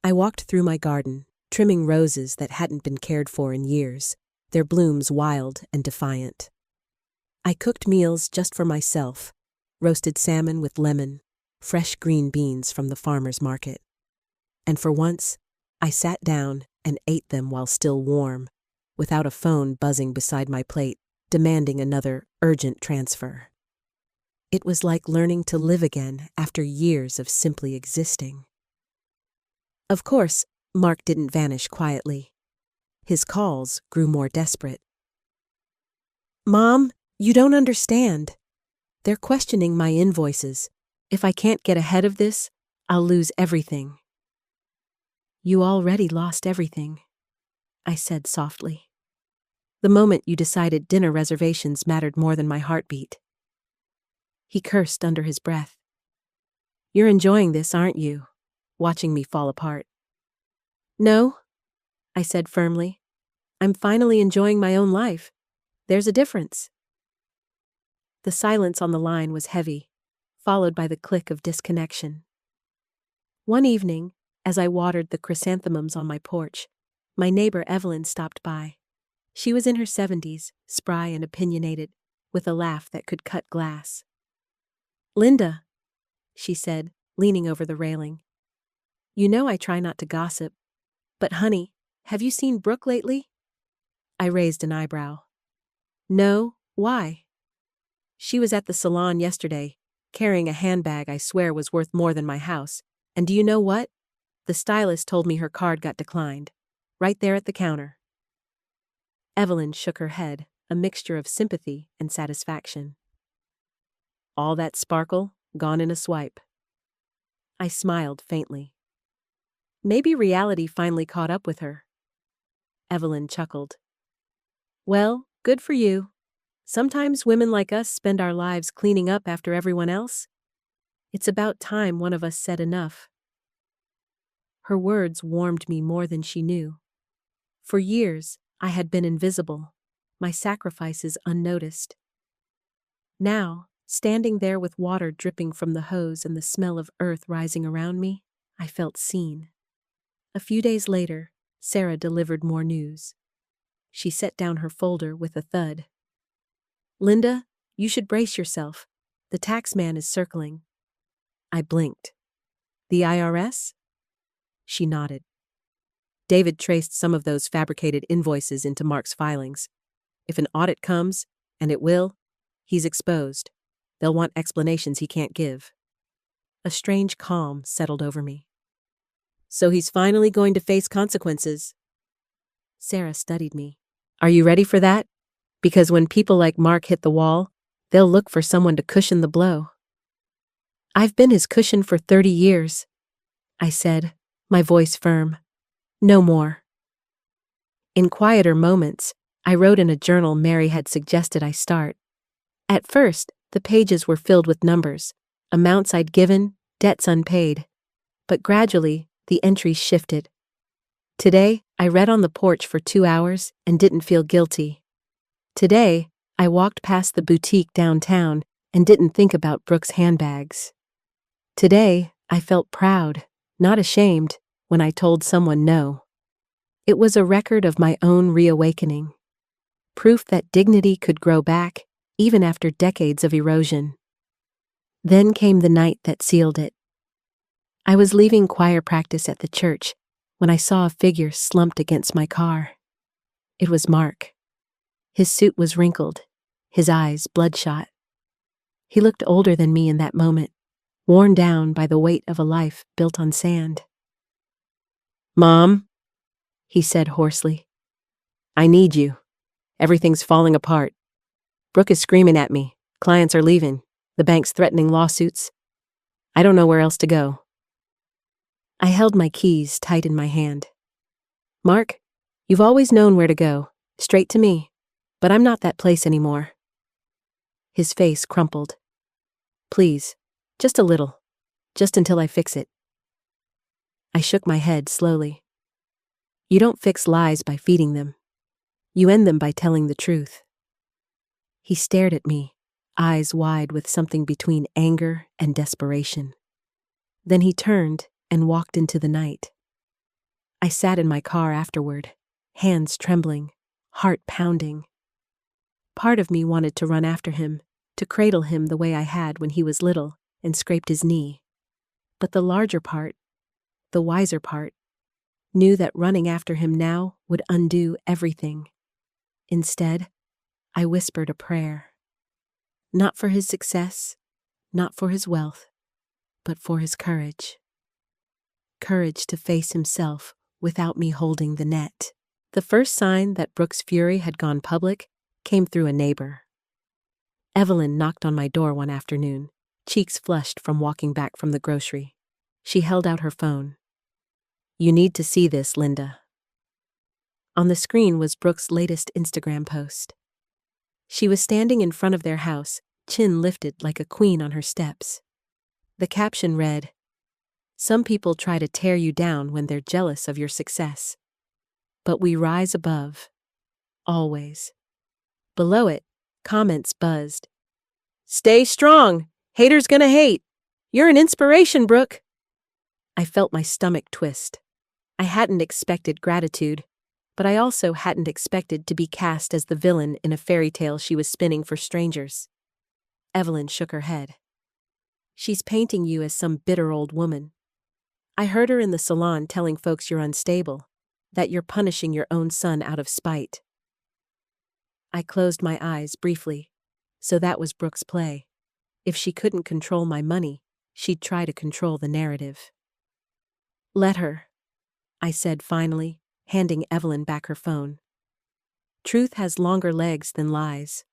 I walked through my garden, trimming roses that hadn't been cared for in years, their blooms wild and defiant. I cooked meals just for myself, roasted salmon with lemon, fresh green beans from the farmer's market. And for once, I sat down and ate them while still warm, without a phone buzzing beside my plate, demanding another urgent transfer. It was like learning to live again after years of simply existing. Of course, Mark didn't vanish quietly. His calls grew more desperate. Mom, you don't understand. They're questioning my invoices. If I can't get ahead of this, I'll lose everything. You already lost everything, I said softly. The moment you decided dinner reservations mattered more than my heartbeat. He cursed under his breath. You're enjoying this, aren't you? Watching me fall apart. No, I said firmly. I'm finally enjoying my own life. There's a difference. The silence on the line was heavy, followed by the click of disconnection. One evening, as I watered the chrysanthemums on my porch, my neighbor Evelyn stopped by. She was in her 70s, spry and opinionated, with a laugh that could cut glass. Linda, she said, leaning over the railing. You know I try not to gossip. But honey, have you seen Brooke lately? I raised an eyebrow. No, why? She was at the salon yesterday, carrying a handbag I swear was worth more than my house. And do you know what? The stylist told me her card got declined. Right there at the counter. Evelyn shook her head, a mixture of sympathy and satisfaction. All that sparkle, gone in a swipe. I smiled faintly. Maybe reality finally caught up with her. Evelyn chuckled. Well, good for you. Sometimes women like us spend our lives cleaning up after everyone else. It's about time one of us said enough. Her words warmed me more than she knew. For years, I had been invisible, my sacrifices unnoticed. Now, standing there with water dripping from the hose and the smell of earth rising around me, I felt seen. A few days later, Sarah delivered more news. She set down her folder with a thud. Linda, you should brace yourself. The tax man is circling. I blinked. The IRS? She nodded. David traced some of those fabricated invoices into Mark's filings. If an audit comes, and it will, he's exposed. They'll want explanations he can't give. A strange calm settled over me. So he's finally going to face consequences. Sarah studied me. Are you ready for that? Because when people like Mark hit the wall, they'll look for someone to cushion the blow. I've been his cushion for 30 years, I said, my voice firm. No more. In quieter moments, I wrote in a journal Mary had suggested I start. At first, the pages were filled with numbers, amounts I'd given, debts unpaid. But gradually, the entries shifted. Today, I read on the porch for 2 hours and didn't feel guilty. Today, I walked past the boutique downtown and didn't think about Brooke's handbags. Today, I felt proud, not ashamed, when I told someone no. It was a record of my own reawakening. Proof that dignity could grow back, even after decades of erosion. Then came the night that sealed it. I was leaving choir practice at the church when I saw a figure slumped against my car. It was Mark. His suit was wrinkled, his eyes bloodshot. He looked older than me in that moment, worn down by the weight of a life built on sand. "Mom," he said hoarsely, "I need you. Everything's falling apart. Brooke is screaming at me. Clients are leaving. The bank's threatening lawsuits. I don't know where else to go." I held my keys tight in my hand. "Mark, you've always known where to go, straight to me, but I'm not that place anymore." His face crumpled. "Please, just a little, just until I fix it." I shook my head slowly. You don't fix lies by feeding them. You end them by telling the truth. He stared at me, eyes wide with something between anger and desperation. Then he turned and walked into the night. I sat in my car afterward, hands trembling, heart pounding. Part of me wanted to run after him, to cradle him the way I had when he was little and scraped his knee. But the larger part, the wiser part, knew that running after him now would undo everything. Instead, I whispered a prayer. Not for his success, not for his wealth, but for his courage. Courage to face himself without me holding the net. The first sign that Brooke's fury had gone public came through a neighbor. Evelyn knocked on my door one afternoon, cheeks flushed from walking back from the grocery. She held out her phone. "You need to see this, Linda." On the screen was Brooke's latest Instagram post. She was standing in front of their house, chin lifted like a queen on her steps. The caption read, "Some people try to tear you down when they're jealous of your success. But we rise above. Always." Below it, comments buzzed. "Stay strong. Haters gonna hate. You're an inspiration, Brooke." I felt my stomach twist. I hadn't expected gratitude, but I also hadn't expected to be cast as the villain in a fairy tale she was spinning for strangers. Evelyn shook her head. "She's painting you as some bitter old woman. I heard her in the salon telling folks you're unstable, that you're punishing your own son out of spite." I closed my eyes briefly. So that was Brooke's play. If she couldn't control my money, she'd try to control the narrative. "Let her," I said finally, handing Evelyn back her phone. "Truth has longer legs than lies."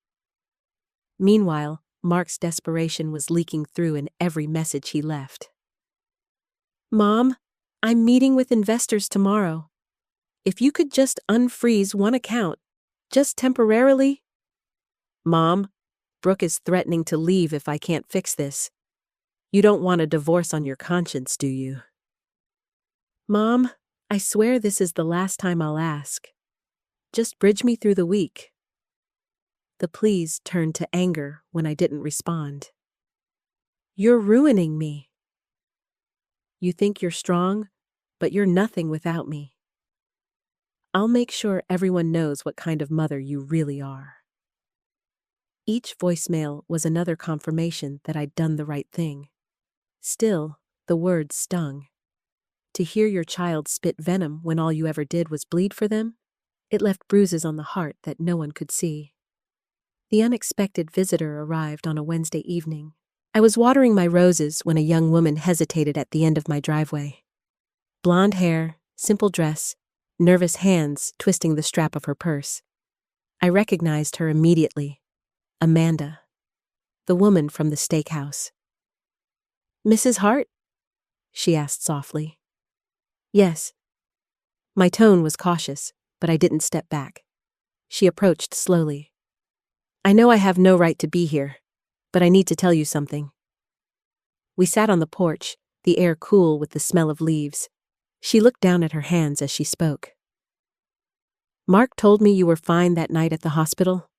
Meanwhile, Mark's desperation was leaking through in every message he left. "Mom, I'm meeting with investors tomorrow. If you could just unfreeze one account, just temporarily." "Mom, Brooke is threatening to leave if I can't fix this. You don't want a divorce on your conscience, do you?" "Mom, I swear this is the last time I'll ask. Just bridge me through the week." The pleas turned to anger when I didn't respond. "You're ruining me. You think you're strong, but you're nothing without me. I'll make sure everyone knows what kind of mother you really are." Each voicemail was another confirmation that I'd done the right thing. Still, the words stung. To hear your child spit venom when all you ever did was bleed for them, it left bruises on the heart that no one could see. The unexpected visitor arrived on a Wednesday evening. I was watering my roses when a young woman hesitated at the end of my driveway. Blonde hair, simple dress, nervous hands twisting the strap of her purse. I recognized her immediately. Amanda, the woman from the steakhouse. "Mrs. Hart?" she asked softly. "Yes." My tone was cautious, but I didn't step back. She approached slowly. "I know I have no right to be here, but I need to tell you something." We sat on the porch, the air cool with the smell of leaves. She looked down at her hands as she spoke. "Mark told me you were fine that night at the hospital,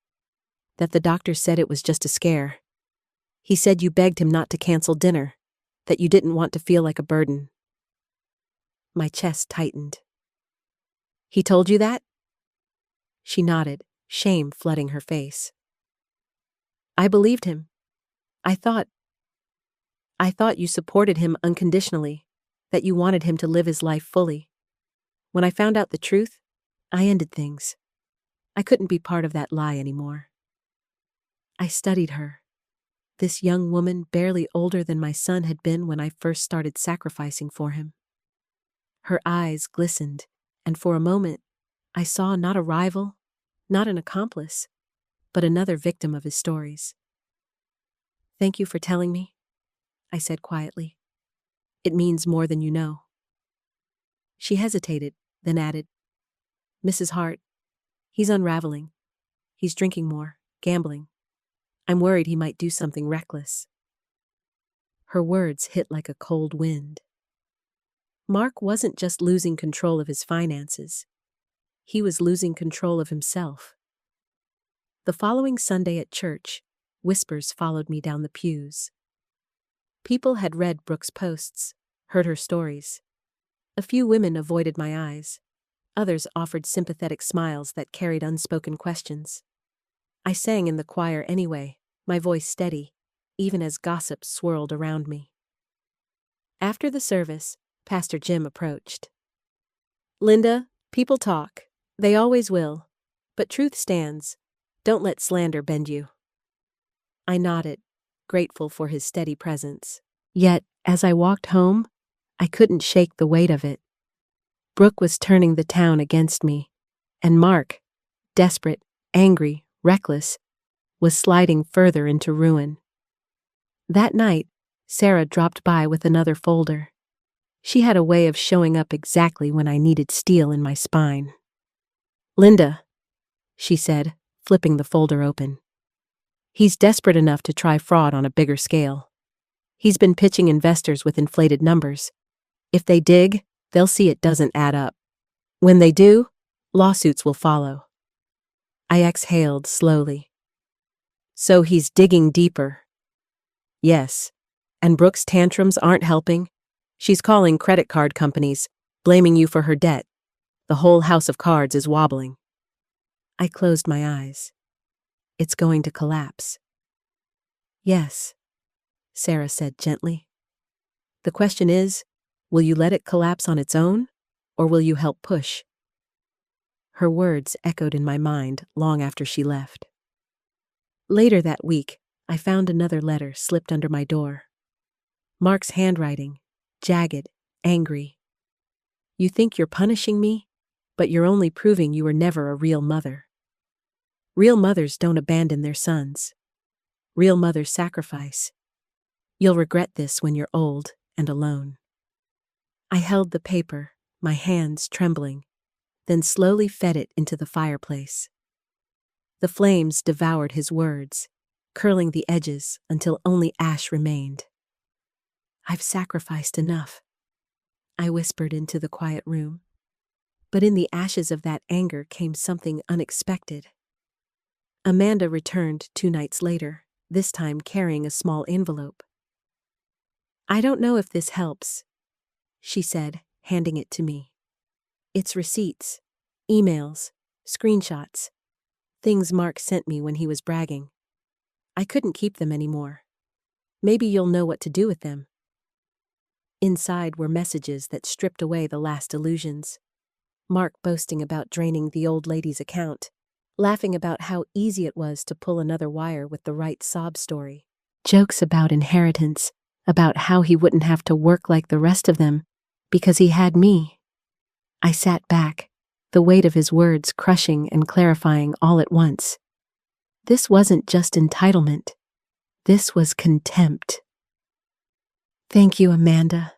that the doctor said it was just a scare. He said you begged him not to cancel dinner, that you didn't want to feel like a burden." My chest tightened. "He told you that?" She nodded, shame flooding her face. "I believed him. I thought you supported him unconditionally, that you wanted him to live his life fully. When I found out the truth, I ended things. I couldn't be part of that lie anymore." I studied her. This young woman, barely older than my son had been when I first started sacrificing for him. Her eyes glistened, and for a moment, I saw not a rival, not an accomplice, but another victim of his stories. "Thank you for telling me," I said quietly. "It means more than you know." She hesitated, then added, "Mrs. Hart, he's unraveling. He's drinking more, gambling. I'm worried he might do something reckless." Her words hit like a cold wind. Mark wasn't just losing control of his finances. He was losing control of himself. The following Sunday at church, whispers followed me down the pews. People had read Brooke's posts, heard her stories. A few women avoided my eyes. Others offered sympathetic smiles that carried unspoken questions. I sang in the choir anyway, my voice steady, even as gossip swirled around me. After the service, Pastor Jim approached. "Linda, people talk. They always will. But truth stands. Don't let slander bend you." I nodded, grateful for his steady presence. Yet, as I walked home, I couldn't shake the weight of it. Brooke was turning the town against me, and Mark, desperate, angry, reckless, was sliding further into ruin. That night, Sarah dropped by with another folder. She had a way of showing up exactly when I needed steel in my spine. "Linda," she said, flipping the folder open. "He's desperate enough to try fraud on a bigger scale. He's been pitching investors with inflated numbers. If they dig, they'll see it doesn't add up. When they do, lawsuits will follow." I exhaled slowly. "So he's digging deeper." "Yes. And Brooke's tantrums aren't helping. She's calling credit card companies, blaming you for her debt. The whole house of cards is wobbling." I closed my eyes. "It's going to collapse." "Yes," Sarah said gently. "The question is, will you let it collapse on its own, or will you help push?" Her words echoed in my mind long after she left. Later that week, I found another letter slipped under my door. Mark's handwriting, jagged, angry. "You think you're punishing me, but you're only proving you were never a real mother. Real mothers don't abandon their sons. Real mothers sacrifice. You'll regret this when you're old and alone." I held the paper, my hands trembling, then slowly fed it into the fireplace. The flames devoured his words, curling the edges until only ash remained. "I've sacrificed enough," I whispered into the quiet room. But in the ashes of that anger came something unexpected. Amanda returned 2 nights later, this time carrying a small envelope. "I don't know if this helps," she said, handing it to me. "It's receipts, emails, screenshots, things Mark sent me when he was bragging. I couldn't keep them anymore. Maybe you'll know what to do with them." Inside were messages that stripped away the last illusions. Mark boasting about draining the old lady's account, laughing about how easy it was to pull another wire with the right sob story. Jokes about inheritance, about how he wouldn't have to work like the rest of them because he had me. I sat back, the weight of his words crushing and clarifying all at once. This wasn't just entitlement. This was contempt. "Thank you, Amanda,"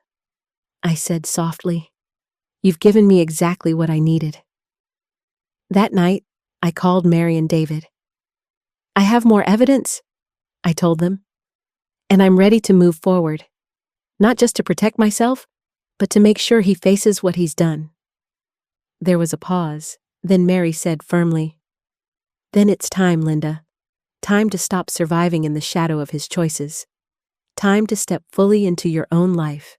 I said softly. "You've given me exactly what I needed." That night, I called Mary and David. "I have more evidence," I told them, "and I'm ready to move forward. Not just to protect myself, but to make sure he faces what he's done." There was a pause. Then Mary said firmly, "Then it's time, Linda. Time to stop surviving in the shadow of his choices. Time to step fully into your own life."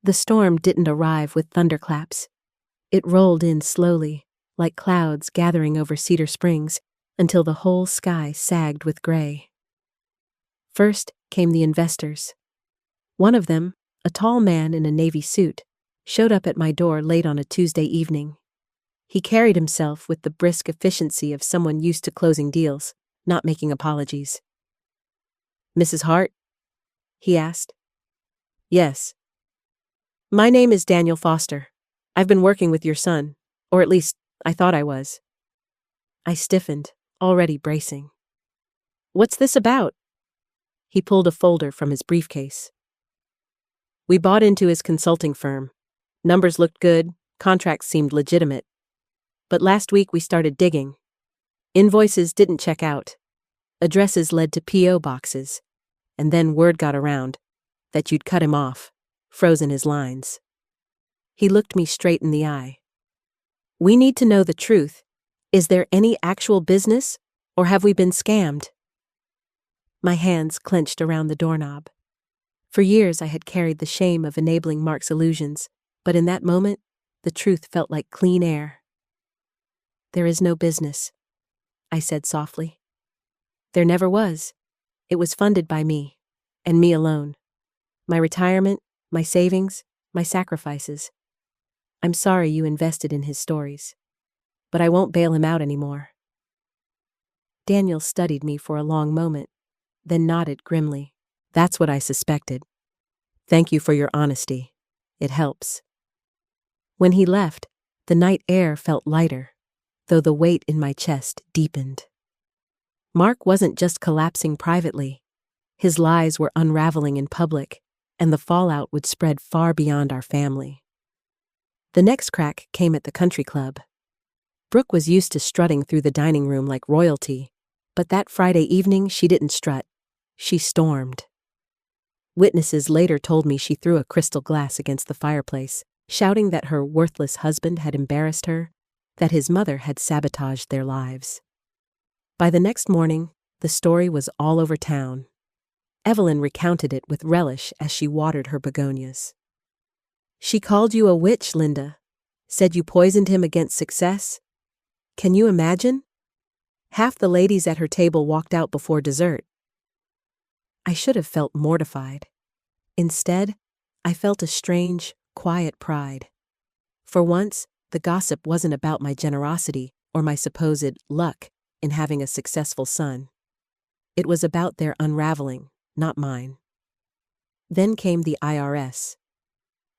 The storm didn't arrive with thunderclaps. It rolled in slowly, like clouds gathering over Cedar Springs, until the whole sky sagged with gray. First came the investors. One of them, a tall man in a navy suit, showed up at my door late on a Tuesday evening. He carried himself with the brisk efficiency of someone used to closing deals, not making apologies. "Mrs. Hart?" he asked. "Yes." "My name is Daniel Foster. I've been working with your son, or at least I thought I was." I stiffened, already bracing. "What's this about?" He pulled a folder from his briefcase. "We bought into his consulting firm. Numbers looked good, contracts seemed legitimate. But last week we started digging. Invoices didn't check out. Addresses led to P.O. boxes. And then word got around that you'd cut him off, frozen his lines." He looked me straight in the eye. "We need to know the truth. Is there any actual business, or have we been scammed?" My hands clenched around the doorknob. For years I had carried the shame of enabling Mark's illusions, but in that moment, the truth felt like clean air. "There is no business," I said softly. "There never was. It was funded by me, and me alone. My retirement, my savings, my sacrifices. I'm sorry you invested in his stories, but I won't bail him out anymore." Daniel studied me for a long moment, then nodded grimly. "That's what I suspected. Thank you for your honesty. It helps." When he left, the night air felt lighter, though the weight in my chest deepened. Mark wasn't just collapsing privately. His lies were unraveling in public, and the fallout would spread far beyond our family. The next crack came at the country club. Brooke was used to strutting through the dining room like royalty, but that Friday evening she didn't strut. She stormed. Witnesses later told me she threw a crystal glass against the fireplace, shouting that her worthless husband had embarrassed her, that his mother had sabotaged their lives. By the next morning, the story was all over town. Evelyn recounted it with relish as she watered her begonias. "She called you a witch, Linda. Said you poisoned him against success. Can you imagine? Half the ladies at her table walked out before dessert." I should have felt mortified. Instead, I felt a strange, quiet pride. For once, the gossip wasn't about my generosity or my supposed luck in having a successful son. It was about their unraveling, not mine. Then came the IRS.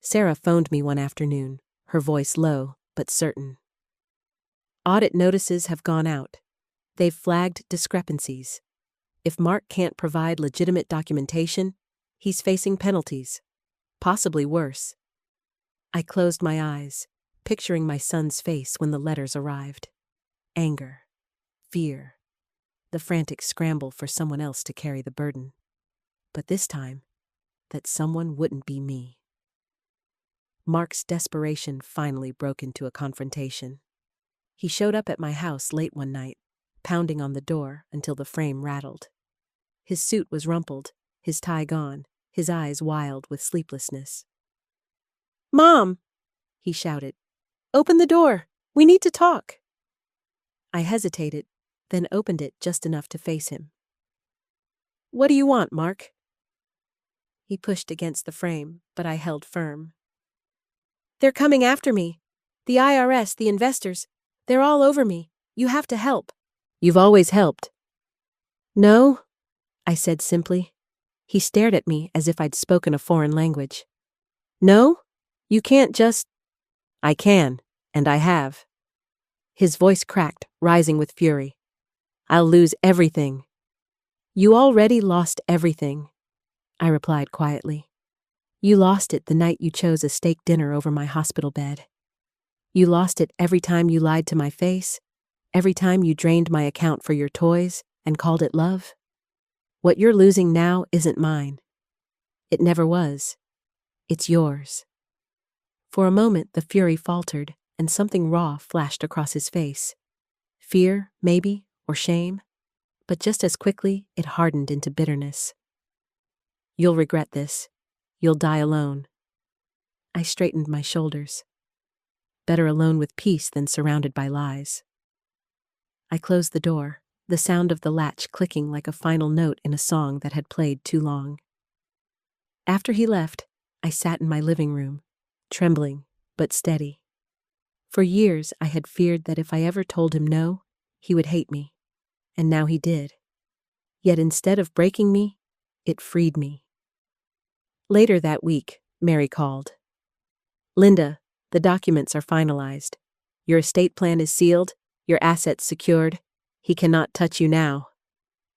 Sarah phoned me one afternoon, her voice low but certain. "Audit notices have gone out. They've flagged discrepancies. If Mark can't provide legitimate documentation, he's facing penalties, possibly worse." I closed my eyes, picturing my son's face when the letters arrived. Anger, fear, the frantic scramble for someone else to carry the burden. But this time, that someone wouldn't be me. Mark's desperation finally broke into a confrontation. He showed up at my house late one night, pounding on the door until the frame rattled. His suit was rumpled, his tie gone, his eyes wild with sleeplessness. "Mom!" he shouted. "Open the door! We need to talk!" I hesitated, then opened it just enough to face him. "What do you want, Mark?" He pushed against the frame, but I held firm. "They're coming after me. The IRS, the investors, they're all over me. You have to help." "You've always helped." "No," I said simply. He stared at me as if I'd spoken a foreign language. "No? You can't just—" "I can, And I have. His voice cracked, rising with fury. I'll lose everything. You already lost everything, I replied quietly. You lost it the night you chose a steak dinner over my hospital bed. You lost it every time you lied to my face, every time you drained my account for your toys and called it love. What you're losing now isn't mine. It never was. It's yours. For a moment, the fury faltered, and something raw flashed across his face. Fear, maybe, or shame, but just as quickly it hardened into bitterness. You'll regret this. You'll die alone. I straightened my shoulders. Better alone with peace than surrounded by lies. I closed the door, the sound of the latch clicking like a final note in a song that had played too long. After he left, I sat in my living room, trembling but steady. For years I had feared that if I ever told him no, he would hate me, and now he did. Yet instead of breaking me, it freed me. Later that week, Mary called. Linda, the documents are finalized. Your estate plan is sealed, your assets secured. He cannot touch you now.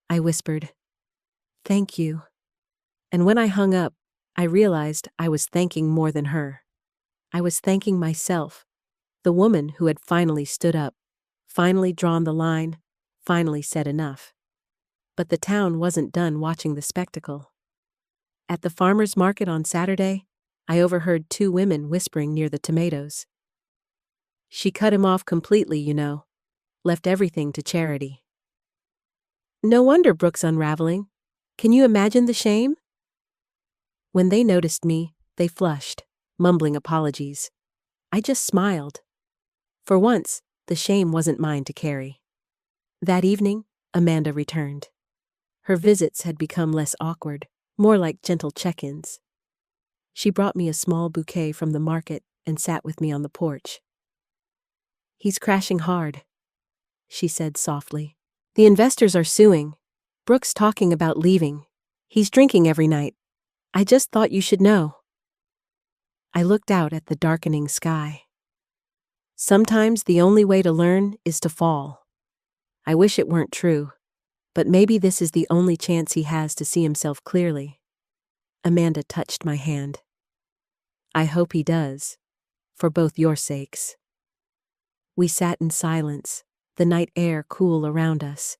I whispered, Thank you. And when I hung up, I realized I was thanking more than her. I was thanking myself, the woman who had finally stood up, finally drawn the line, finally said enough. But the town wasn't done watching the spectacle. At the farmer's market on Saturday, I overheard two women whispering near the tomatoes. She cut him off completely, you know, left everything to charity. No wonder Brooke's unraveling. Can you imagine the shame? When they noticed me, they flushed, mumbling apologies. I just smiled. For once, the shame wasn't mine to carry. That evening, Amanda returned. Her visits had become less awkward, more like gentle check-ins. She brought me a small bouquet from the market and sat with me on the porch. He's crashing hard, she said softly. The investors are suing. Brooke's talking about leaving. He's drinking every night. I just thought you should know. I looked out at the darkening sky. Sometimes the only way to learn is to fall. I wish it weren't true, but maybe this is the only chance he has to see himself clearly. Amanda touched my hand. I hope he does, for both your sakes. We sat in silence, the night air cool around us,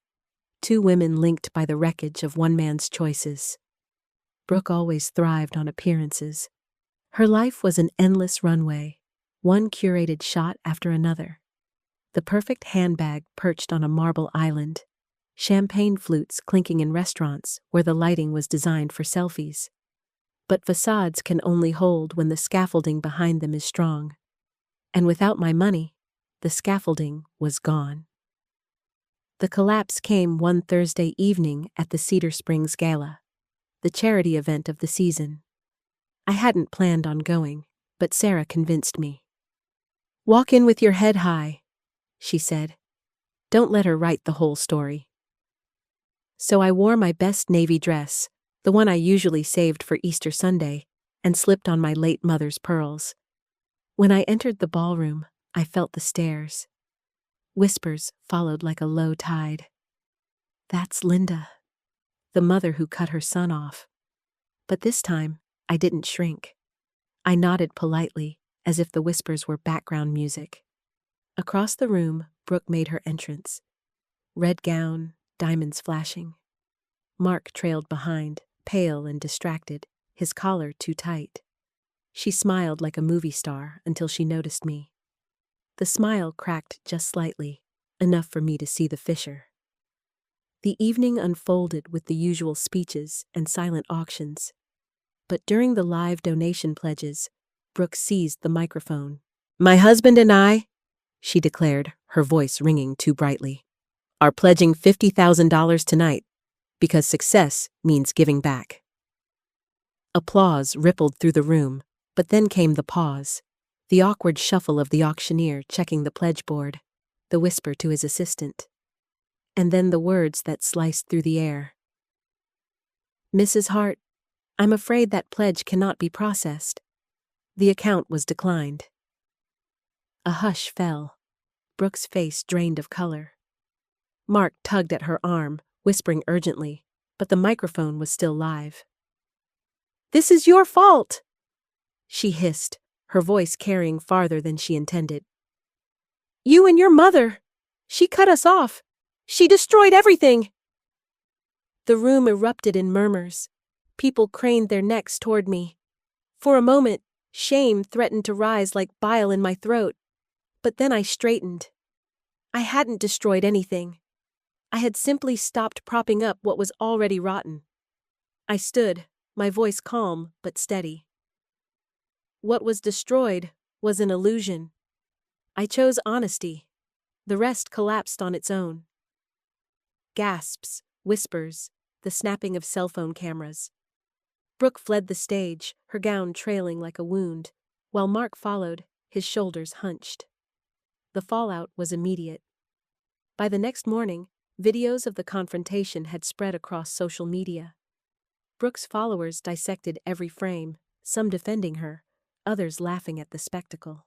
two women linked by the wreckage of one man's choices. Brooke always thrived on appearances. Her life was an endless runway, one curated shot after another. The perfect handbag perched on a marble island, champagne flutes clinking in restaurants where the lighting was designed for selfies. But facades can only hold when the scaffolding behind them is strong. And without my money, the scaffolding was gone. The collapse came one Thursday evening at the Cedar Springs Gala, the charity event of the season. I hadn't planned on going, but Sarah convinced me. Walk in with your head high, she said. Don't let her write the whole story. So I wore my best navy dress, the one I usually saved for Easter Sunday, and slipped on my late mother's pearls. When I entered the ballroom, I felt the stares. Whispers followed like a low tide. That's Linda, the mother who cut her son off. But this time, I didn't shrink. I nodded politely, as if the whispers were background music. Across the room, Brooke made her entrance. Red gown, diamonds flashing. Mark trailed behind, pale and distracted, his collar too tight. She smiled like a movie star until she noticed me. The smile cracked just slightly, enough for me to see the fissure. The evening unfolded with the usual speeches and silent auctions. But during the live donation pledges, Brooke seized the microphone. My husband and I, she declared, her voice ringing too brightly, are pledging $50,000 tonight, because success means giving back. Applause rippled through the room, but then came the pause, the awkward shuffle of the auctioneer checking the pledge board, the whisper to his assistant, and then the words that sliced through the air. Mrs. Hart, I'm afraid that pledge cannot be processed. The account was declined. A hush fell. Brooke's face drained of color. Mark tugged at her arm, whispering urgently, but the microphone was still live. "This is your fault!" she hissed, her voice carrying farther than she intended. "You and your mother! She cut us off! She destroyed everything!" The room erupted in murmurs. People craned their necks toward me. For a moment, shame threatened to rise like bile in my throat. But then I straightened. I hadn't destroyed anything. I had simply stopped propping up what was already rotten. I stood, my voice calm but steady. What was destroyed was an illusion. I chose honesty. The rest collapsed on its own. Gasps, whispers, the snapping of cell phone cameras. Brooke fled the stage, her gown trailing like a wound, while Mark followed, his shoulders hunched. The fallout was immediate. By the next morning, videos of the confrontation had spread across social media. Brooke's followers dissected every frame, some defending her, others laughing at the spectacle.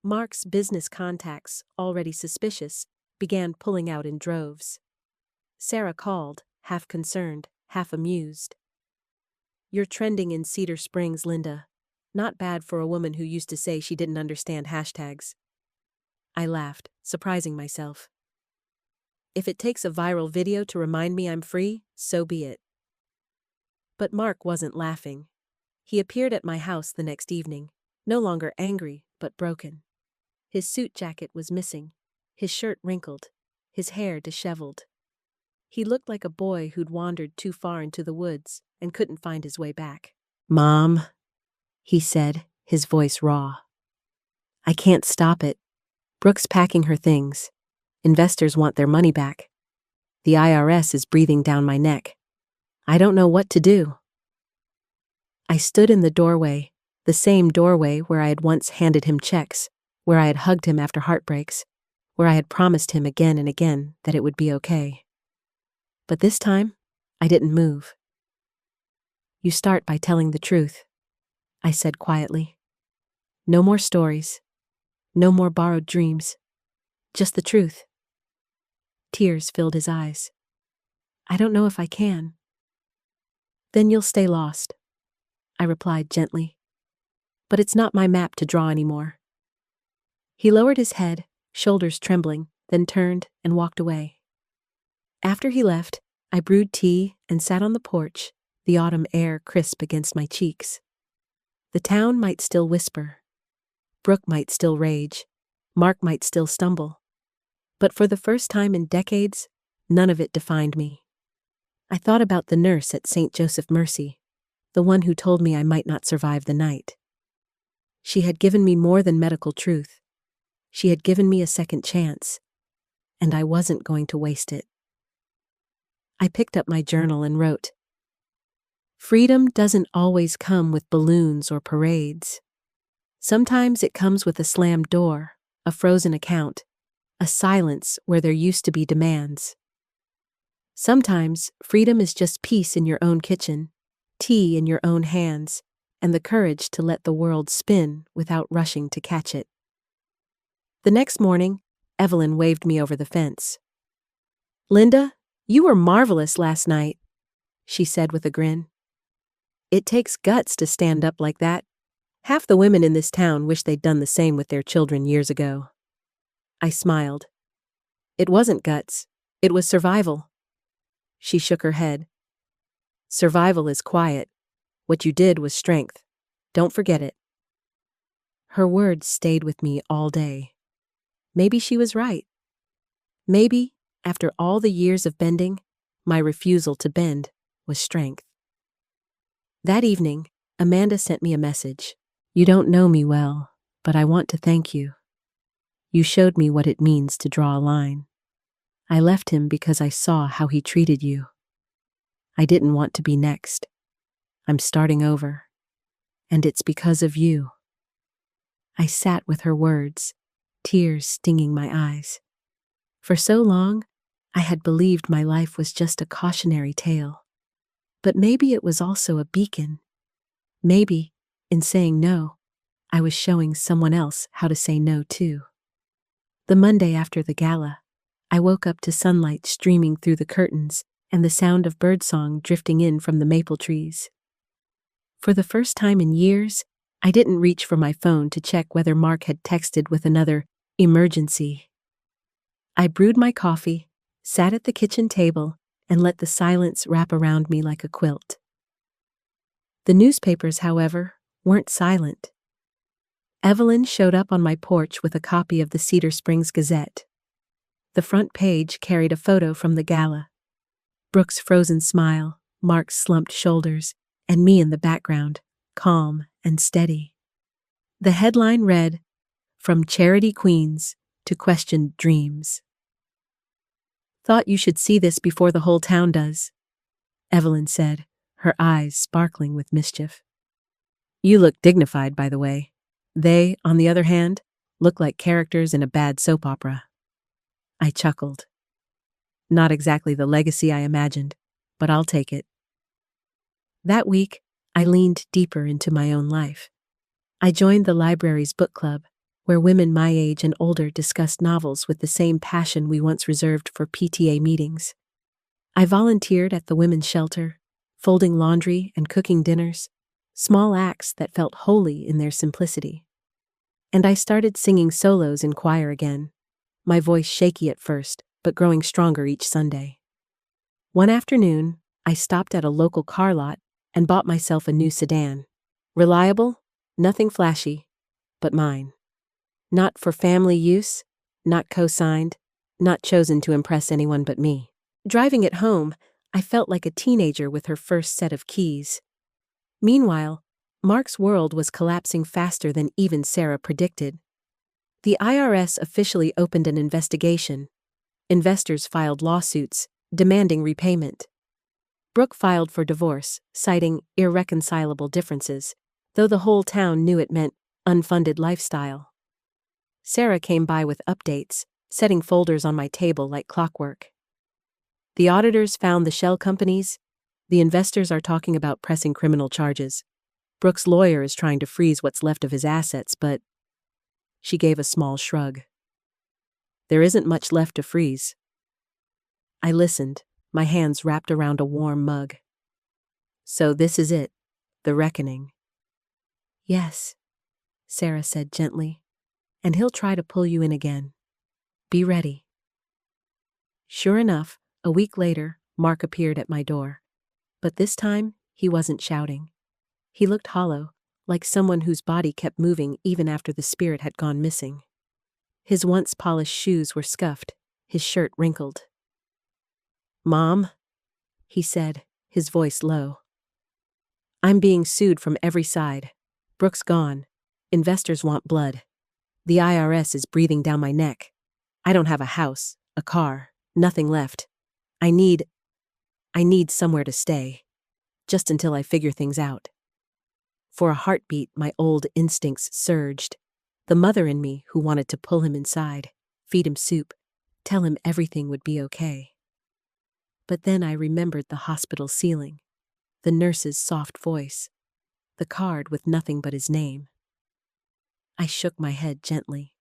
Mark's business contacts, already suspicious, began pulling out in droves. Sarah called, half concerned, half amused. "You're trending in Cedar Springs, Linda. Not bad for a woman who used to say she didn't understand hashtags." I laughed, surprising myself. If it takes a viral video to remind me I'm free, so be it. But Mark wasn't laughing. He appeared at my house the next evening, no longer angry, but broken. His suit jacket was missing, his shirt wrinkled, his hair disheveled. He looked like a boy who'd wandered too far into the woods and couldn't find his way back. "Mom," he said, his voice raw. "I can't stop it. Brooke's packing her things. Investors want their money back. The IRS is breathing down my neck. I don't know what to do." I stood in the doorway, the same doorway where I had once handed him checks, where I had hugged him after heartbreaks, where I had promised him again and again that it would be okay. But this time, I didn't move. "You start by telling the truth," I said quietly. "No more stories. No more borrowed dreams. Just the truth." Tears filled his eyes. "I don't know if I can." "Then you'll stay lost," I replied gently. "But it's not my map to draw anymore." He lowered his head, shoulders trembling, then turned and walked away. After he left, I brewed tea and sat on the porch, the autumn air crisp against my cheeks. The town might still whisper. Brooke might still rage. Mark might still stumble. But for the first time in decades, none of it defined me. I thought about the nurse at St. Joseph Mercy, the one who told me I might not survive the night. She had given me more than medical truth. She had given me a second chance, and I wasn't going to waste it. I picked up my journal and wrote, "Freedom doesn't always come with balloons or parades. Sometimes it comes with a slammed door, a frozen account, a silence where there used to be demands. Sometimes freedom is just peace in your own kitchen, tea in your own hands, and the courage to let the world spin without rushing to catch it." The next morning, Evelyn waved me over the fence. "Linda, you were marvelous last night," she said with a grin. "It takes guts to stand up like that. Half the women in this town wish they'd done the same with their children years ago." I smiled. "It wasn't guts. It was survival." She shook her head. "Survival is quiet. What you did was strength. Don't forget it." Her words stayed with me all day. Maybe she was right. Maybe, after all the years of bending, my refusal to bend was strength. That evening, Amanda sent me a message. "You don't know me well, but I want to thank you. You showed me what it means to draw a line. I left him because I saw how he treated you. I didn't want to be next. I'm starting over. And it's because of you." I sat with her words, tears stinging my eyes. For so long, I had believed my life was just a cautionary tale. But maybe it was also a beacon. Maybe, in saying no, I was showing someone else how to say no too. The Monday after the gala, I woke up to sunlight streaming through the curtains and the sound of birdsong drifting in from the maple trees. For the first time in years, I didn't reach for my phone to check whether Mark had texted with another emergency. I brewed my coffee, sat at the kitchen table, and let the silence wrap around me like a quilt. The newspapers, however, weren't silent. Evelyn showed up on my porch with a copy of the Cedar Springs Gazette. The front page carried a photo from the gala. Brooke's frozen smile, Mark's slumped shoulders, and me in the background, calm and steady. The headline read, "From Charity Queens to Questioned Dreams." "Thought you should see this before the whole town does," Evelyn said, her eyes sparkling with mischief. "You look dignified, by the way. They, on the other hand, look like characters in a bad soap opera." I chuckled. Not exactly the legacy I imagined, but I'll take it. That week, I leaned deeper into my own life. I joined the library's book club, where women my age and older discussed novels with the same passion we once reserved for PTA meetings. I volunteered at the women's shelter, folding laundry and cooking dinners, small acts that felt holy in their simplicity. And I started singing solos in choir again, my voice shaky at first, but growing stronger each Sunday. One afternoon, I stopped at a local car lot and bought myself a new sedan. Reliable, nothing flashy, but mine. Not for family use, not co-signed, not chosen to impress anyone but me. Driving it home, I felt like a teenager with her first set of keys. Meanwhile, Mark's world was collapsing faster than even Sarah predicted. The IRS officially opened an investigation. Investors filed lawsuits, demanding repayment. Brooke filed for divorce, citing irreconcilable differences, though the whole town knew it meant unfunded lifestyle. Sarah came by with updates, setting folders on my table like clockwork. The auditors found the shell companies. The investors are talking about pressing criminal charges. Brooke's lawyer is trying to freeze what's left of his assets, but... She gave a small shrug. "There isn't much left to freeze." I listened, my hands wrapped around a warm mug. "So this is it, the reckoning." "Yes," Sarah said gently, "and he'll try to pull you in again. Be ready." Sure enough, a week later, Mark appeared at my door. But this time, he wasn't shouting. He looked hollow, like someone whose body kept moving even after the spirit had gone missing. His once polished shoes were scuffed, his shirt wrinkled. "Mom," he said, his voice low. "I'm being sued from every side. Brooke's gone. Investors want blood. The IRS is breathing down my neck. I don't have a house, a car, nothing left. I need somewhere to stay, just until I figure things out." For a heartbeat, my old instincts surged. The mother in me who wanted to pull him inside, feed him soup, tell him everything would be okay. But then I remembered the hospital ceiling, the nurse's soft voice, the card with nothing but his name. I shook my head gently.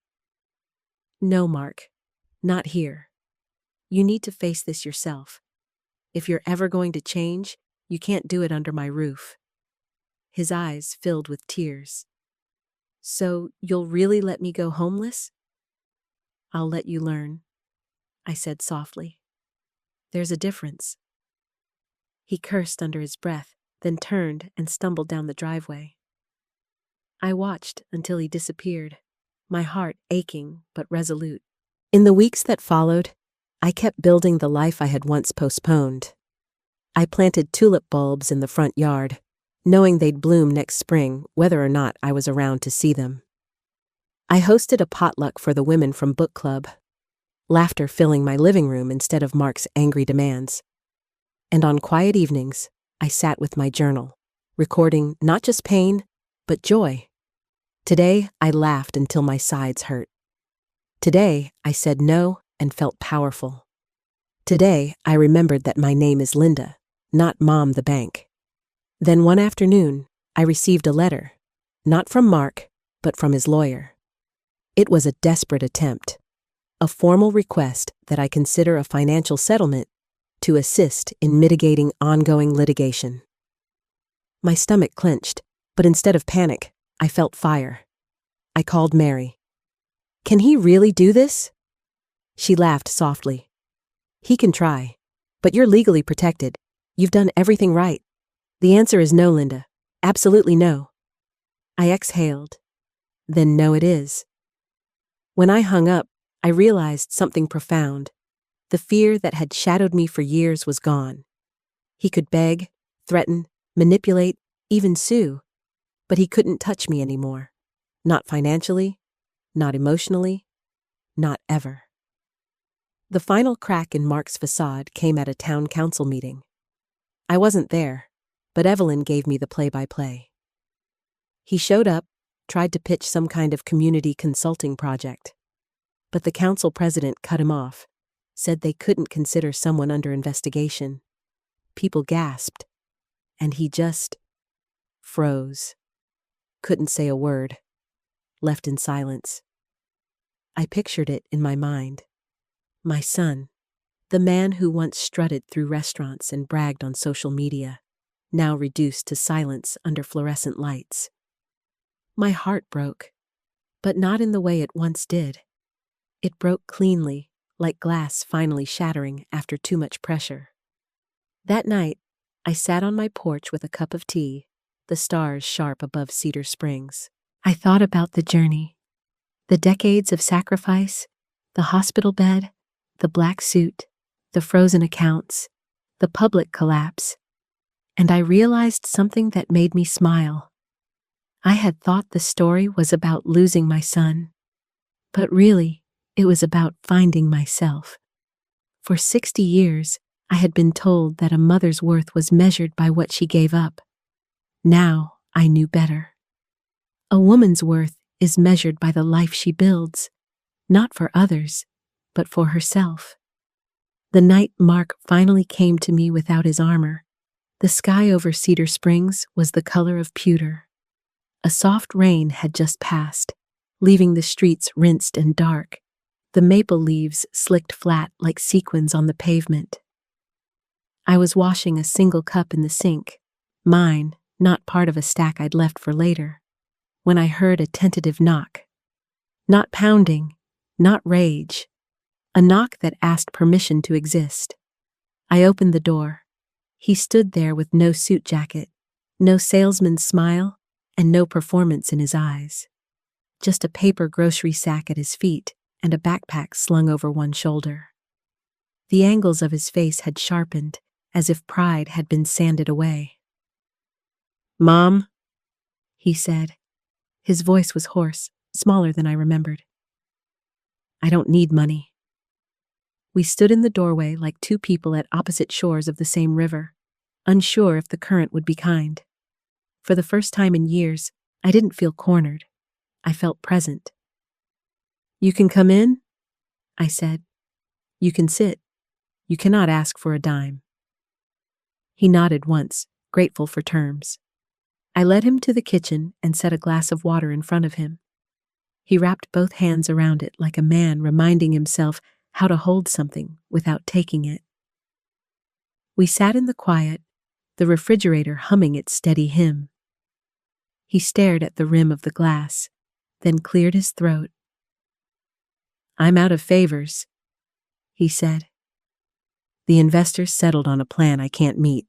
"No, Mark, not here. You need to face this yourself. If you're ever going to change, you can't do it under my roof." His eyes filled with tears. "So you'll really let me go homeless?" "I'll let you learn," I said softly. "There's a difference." He cursed under his breath, then turned and stumbled down the driveway. I watched until he disappeared, my heart aching but resolute. In the weeks that followed, I kept building the life I had once postponed. I planted tulip bulbs in the front yard, knowing they'd bloom next spring whether or not I was around to see them. I hosted a potluck for the women from book club, laughter filling my living room instead of Mark's angry demands. And on quiet evenings, I sat with my journal, recording not just pain, but joy. Today, I laughed until my sides hurt. Today, I said no and felt powerful. Today, I remembered that my name is Linda, not Mom the bank. Then one afternoon, I received a letter, not from Mark, but from his lawyer. It was a desperate attempt, a formal request that I consider a financial settlement to assist in mitigating ongoing litigation. My stomach clenched, but instead of panic, I felt fire. I called Mary. "Can he really do this?" She laughed softly. "He can try, but you're legally protected. You've done everything right." "The answer is no, Linda. Absolutely no." I exhaled. "Then no it is." When I hung up, I realized something profound. The fear that had shadowed me for years was gone. He could beg, threaten, manipulate, even sue, but he couldn't touch me anymore. Not financially, not emotionally, not ever. The final crack in Mark's facade came at a town council meeting. I wasn't there, but Evelyn gave me the play-by-play. He showed up, tried to pitch some kind of community consulting project. But the council president cut him off, said they couldn't consider someone under investigation. People gasped, and he just froze. Couldn't say a word, left in silence. I pictured it in my mind. My son, the man who once strutted through restaurants and bragged on social media, now reduced to silence under fluorescent lights. My heart broke, but not in the way it once did. It broke cleanly, like glass finally shattering after too much pressure. That night, I sat on my porch with a cup of tea, the stars sharp above Cedar Springs. I thought about the journey, the decades of sacrifice, the hospital bed, the black suit, the frozen accounts, the public collapse, and I realized something that made me smile. I had thought the story was about losing my son, but really, it was about finding myself. For 60 years, I had been told that a mother's worth was measured by what she gave up. Now, I knew better. A woman's worth is measured by the life she builds, not for others, but for herself. The night Mark finally came to me without his armor, the sky over Cedar Springs was the color of pewter. A soft rain had just passed, leaving the streets rinsed and dark, the maple leaves slicked flat like sequins on the pavement. I was washing a single cup in the sink, mine, not part of a stack I'd left for later, when I heard a tentative knock. Not pounding, not rage, a knock that asked permission to exist. I opened the door. He stood there with no suit jacket, no salesman's smile, and no performance in his eyes. Just a paper grocery sack at his feet and a backpack slung over one shoulder. The angles of his face had sharpened, as if pride had been sanded away. "Mom," he said. His voice was hoarse, smaller than I remembered. "I don't need money." We stood in the doorway like two people at opposite shores of the same river, unsure if the current would be kind. For the first time in years, I didn't feel cornered. I felt present. "You can come in?" I said. "You can sit. You cannot ask for a dime." He nodded once, grateful for terms. I led him to the kitchen and set a glass of water in front of him. He wrapped both hands around it like a man reminding himself how to hold something without taking it. We sat in the quiet, the refrigerator humming its steady hymn. He stared at the rim of the glass, then cleared his throat. "I'm out of favors," he said. "The investors settled on a plan I can't meet.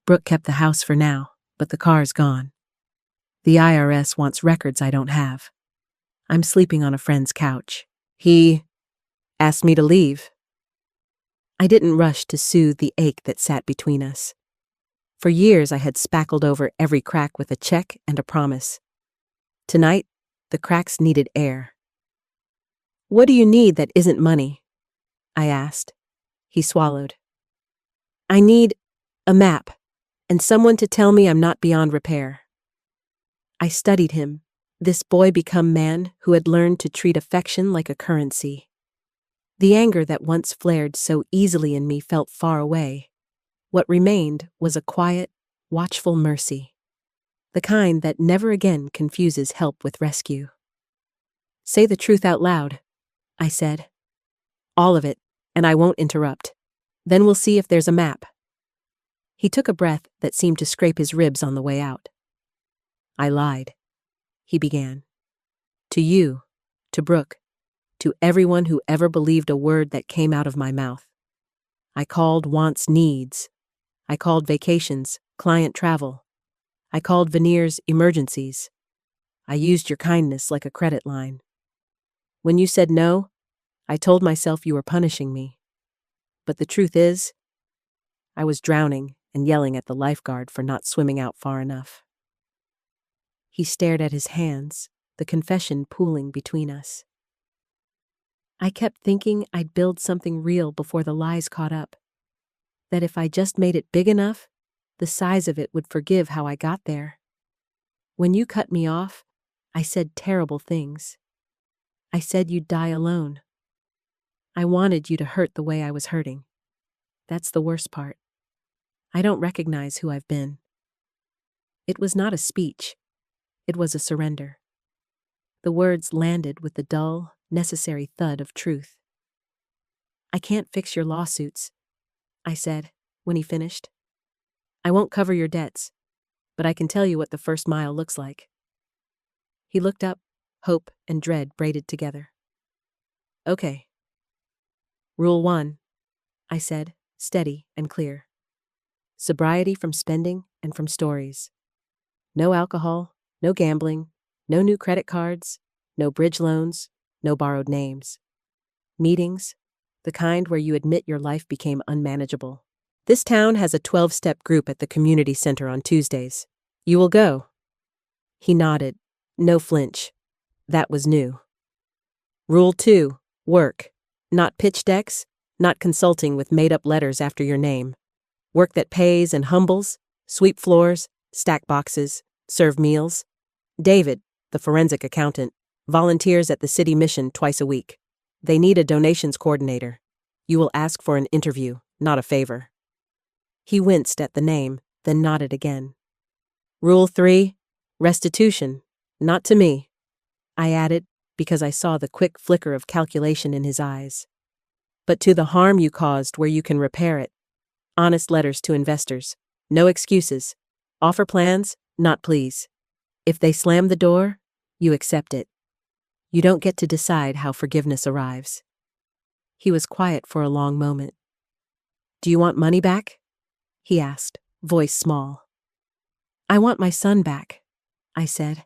Brooke kept the house for now, but the car's gone. The IRS wants records I don't have. I'm sleeping on a friend's couch. He asked me to leave." I didn't rush to soothe the ache that sat between us. For years I had spackled over every crack with a check and a promise. Tonight, the cracks needed air. "What do you need that isn't money?" I asked. He swallowed. "I need a map, and someone to tell me I'm not beyond repair." I studied him, this boy-become man who had learned to treat affection like a currency. The anger that once flared so easily in me felt far away. What remained was a quiet, watchful mercy. the kind that never again confuses help with rescue. Say the truth out loud, I said. All of it, and I won't interrupt. Then we'll see if there's a map. He took a breath that seemed to scrape his ribs on the way out. I lied, he began. To you, to Brooke, to everyone who ever believed a word that came out of my mouth. I called wants needs. I called vacations client travel. I called veneers emergencies. I used your kindness like a credit line. When you said no, I told myself you were punishing me. But the truth is, I was drowning and yelling at the lifeguard for not swimming out far enough. He stared at his hands, the confession pooling between us. I kept thinking I'd build something real before the lies caught up. That if I just made it big enough, the size of it would forgive how I got there. When you cut me off, I said terrible things. I said you'd die alone. I wanted you to hurt the way I was hurting. That's the worst part. I don't recognize who I've been. It was not a speech. It was a surrender. The words landed with the dull, necessary thud of truth. I can't fix your lawsuits, I said, when he finished. I won't cover your debts, but I can tell you what the first mile looks like. He looked up, hope and dread braided together. Okay. Rule 1, I said, steady and clear. Sobriety from spending and from stories. No alcohol, no gambling, no new credit cards, no bridge loans, no borrowed names. Meetings, the kind where you admit your life became unmanageable. This town has a 12-step group at the community center on Tuesdays. You will go. He nodded, no flinch. That was new. Rule 2, work. Not pitch decks, not consulting with made-up letters after your name. Work that pays and humbles, sweep floors, stack boxes, serve meals. David, the forensic accountant, volunteers at the city mission twice a week. They need a donations coordinator. You will ask for an interview, not a favor. He winced at the name, then nodded again. Rule 3, restitution. Not to me, I added, because I saw the quick flicker of calculation in his eyes. But to the harm you caused where you can repair it. Honest letters to investors. No excuses. Offer plans, not please. If they slam the door, you accept it. You don't get to decide how forgiveness arrives. He was quiet for a long moment. Do you want money back? He asked, voice small. I want my son back, I said.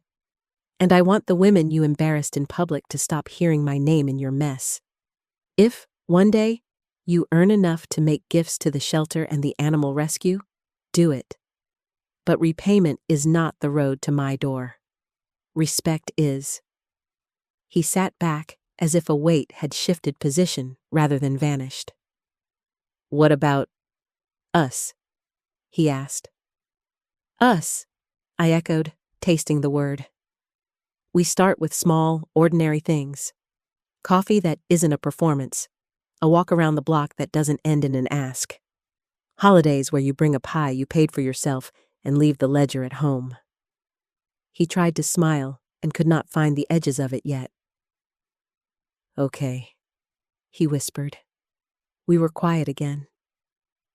And I want the women you embarrassed in public to stop hearing my name in your mess. If, one day, you earn enough to make gifts to the shelter and the animal rescue, do it. But repayment is not the road to my door. Respect is. He sat back as if a weight had shifted position rather than vanished. What about us? He asked. Us, I echoed, tasting the word. We start with small, ordinary things. Coffee that isn't a performance. A walk around the block that doesn't end in an ask. Holidays where you bring a pie you paid for yourself and leave the ledger at home. He tried to smile and could not find the edges of it yet. Okay, he whispered. We were quiet again.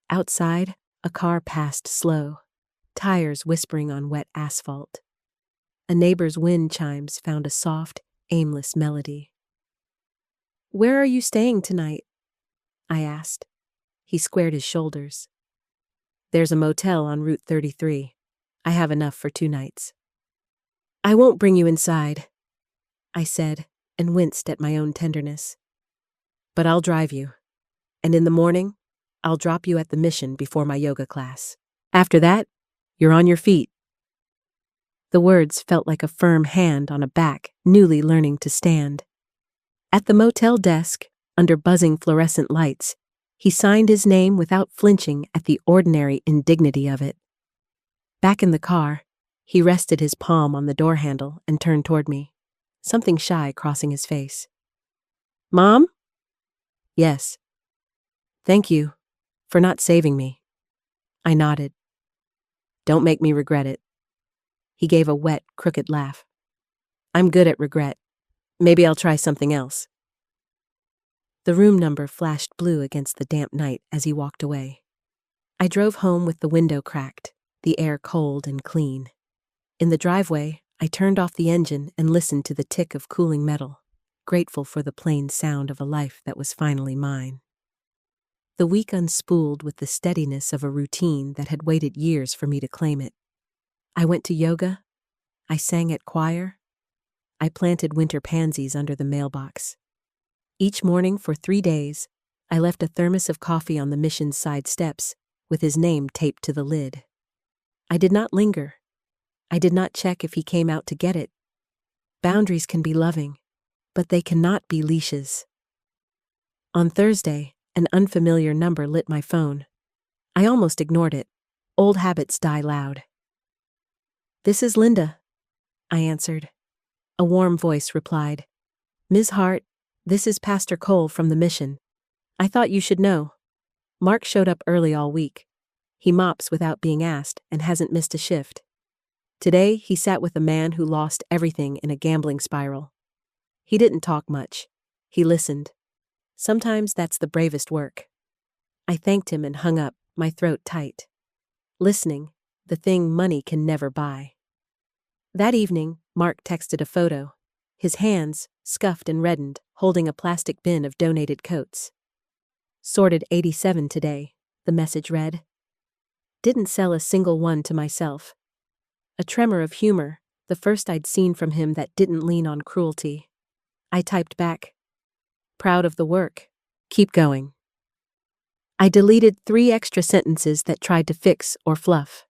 Outside, a car passed slow, tires whispering on wet asphalt. A neighbor's wind chimes found a soft, aimless melody. Where are you staying tonight? I asked. He squared his shoulders. There's a motel on Route 33. I have enough for 2 nights. I won't bring you inside, I said, and winced at my own tenderness. But I'll drive you, and in the morning, I'll drop you at the mission before my yoga class. After that, you're on your feet. The words felt like a firm hand on a back newly learning to stand. At the motel desk, under buzzing fluorescent lights, he signed his name without flinching at the ordinary indignity of it. Back in the car, he rested his palm on the door handle and turned toward me, something shy crossing his face. Mom? Yes. Thank you for not saving me. I nodded. Don't make me regret it. He gave a wet, crooked laugh. I'm good at regret. Maybe I'll try something else. The room number flashed blue against the damp night as he walked away. I drove home with the window cracked, the air cold and clean. In the driveway, I turned off the engine and listened to the tick of cooling metal, grateful for the plain sound of a life that was finally mine. The week unspooled with the steadiness of a routine that had waited years for me to claim it. I went to yoga. I sang at choir. I planted winter pansies under the mailbox. Each morning for 3 days, I left a thermos of coffee on the mission's side steps, with his name taped to the lid. I did not linger. I did not check if he came out to get it. Boundaries can be loving, but they cannot be leashes. On Thursday, an unfamiliar number lit my phone. I almost ignored it. Old habits die loud. This is Linda, I answered. A warm voice replied, Ms. Hart, this is Pastor Cole from the mission. I thought you should know. Mark showed up early all week. He mops without being asked and hasn't missed a shift. Today, he sat with a man who lost everything in a gambling spiral. He didn't talk much. He listened. Sometimes that's the bravest work. I thanked him and hung up, my throat tight. Listening, the thing money can never buy. That evening, Mark texted a photo. His hands, scuffed and reddened, holding a plastic bin of donated coats. Sorted 87 today, the message read. Didn't sell a single one to myself. A tremor of humor, the first I'd seen from him that didn't lean on cruelty. I typed back. Proud of the work. Keep going. I deleted 3 extra sentences that tried to fix or fluff.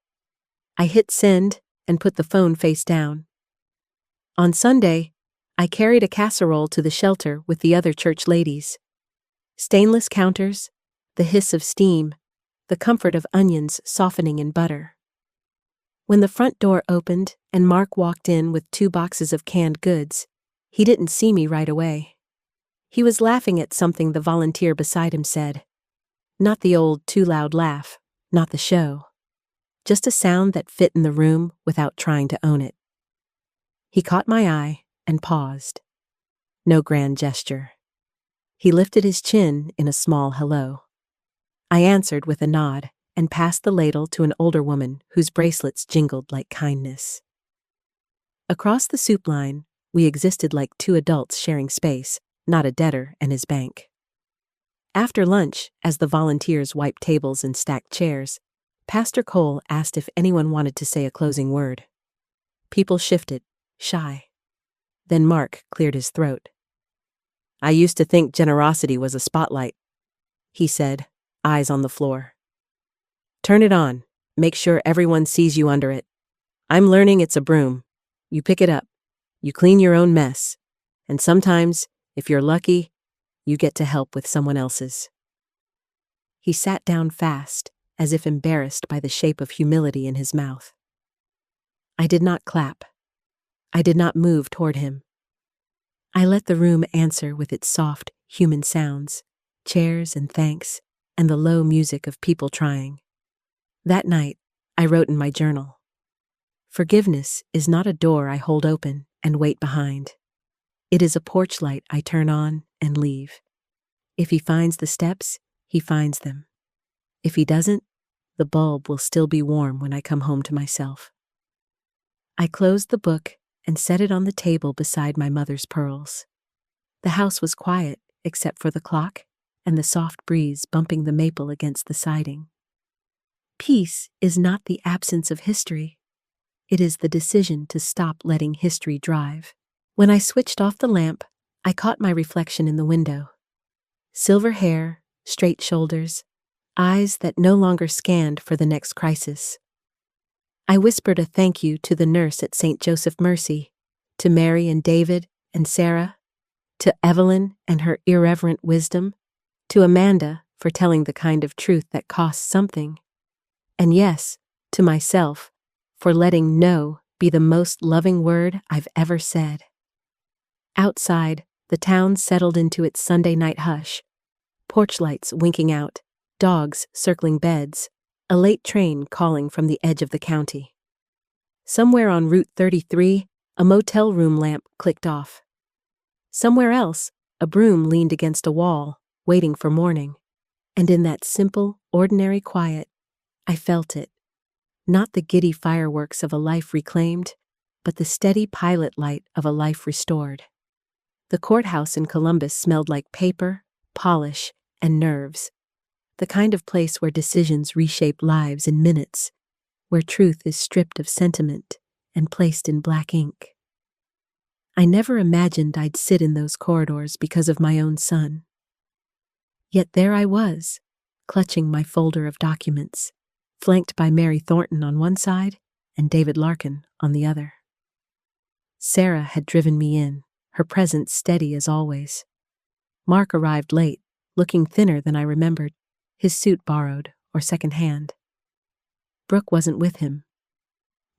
I hit send and put the phone face down. On Sunday, I carried a casserole to the shelter with the other church ladies. Stainless counters, the hiss of steam, the comfort of onions softening in butter. When the front door opened and Mark walked in with 2 boxes of canned goods, he didn't see me right away. He was laughing at something the volunteer beside him said. Not the old too loud laugh, not the show. Just a sound that fit in the room without trying to own it. He caught my eye and paused. No grand gesture. He lifted his chin in a small hello. I answered with a nod and passed the ladle to an older woman whose bracelets jingled like kindness. Across the soup line, we existed like 2 adults sharing space, not a debtor and his bank. After lunch, as the volunteers wiped tables and stacked chairs, Pastor Cole asked if anyone wanted to say a closing word. People shifted, shy. Then Mark cleared his throat. I used to think generosity was a spotlight, he said, eyes on the floor. Turn it on. Make sure everyone sees you under it. I'm learning it's a broom. You pick it up. You clean your own mess. And sometimes, if you're lucky, you get to help with someone else's. He sat down fast, as if embarrassed by the shape of humility in his mouth. I did not clap. I did not move toward him. I let the room answer with its soft, human sounds, chairs and thanks, and the low music of people trying. That night, I wrote in my journal. Forgiveness is not a door I hold open and wait behind. It is a porch light I turn on and leave. If he finds the steps, he finds them. If he doesn't, the bulb will still be warm when I come home to myself. I closed the book and set it on the table beside my mother's pearls. The house was quiet except for the clock and the soft breeze bumping the maple against the siding. Peace is not the absence of history. It is the decision to stop letting history drive. When I switched off the lamp, I caught my reflection in the window. Silver hair, straight shoulders, eyes that no longer scanned for the next crisis. I whispered a thank you to the nurse at St. Joseph Mercy, to Mary and David and Sarah, to Evelyn and her irreverent wisdom, to Amanda for telling the kind of truth that costs something, and yes, to myself for letting no be the most loving word I've ever said. Outside, the town settled into its Sunday night hush, porch lights winking out, dogs circling beds, a late train calling from the edge of the county. Somewhere on Route 33, a motel room lamp clicked off. Somewhere else, a broom leaned against a wall, waiting for morning. And in that simple, ordinary quiet, I felt it. Not the giddy fireworks of a life reclaimed, but the steady pilot light of a life restored. The courthouse in Columbus smelled like paper, polish, and nerves. The kind of place where decisions reshape lives in minutes, where truth is stripped of sentiment and placed in black ink. I never imagined I'd sit in those corridors because of my own son. Yet there I was, clutching my folder of documents, flanked by Mary Thornton on one side and David Larkin on the other. Sarah had driven me in, her presence steady as always. Mark arrived late, looking thinner than I remembered, his suit borrowed or second-hand. Brooke wasn't with him.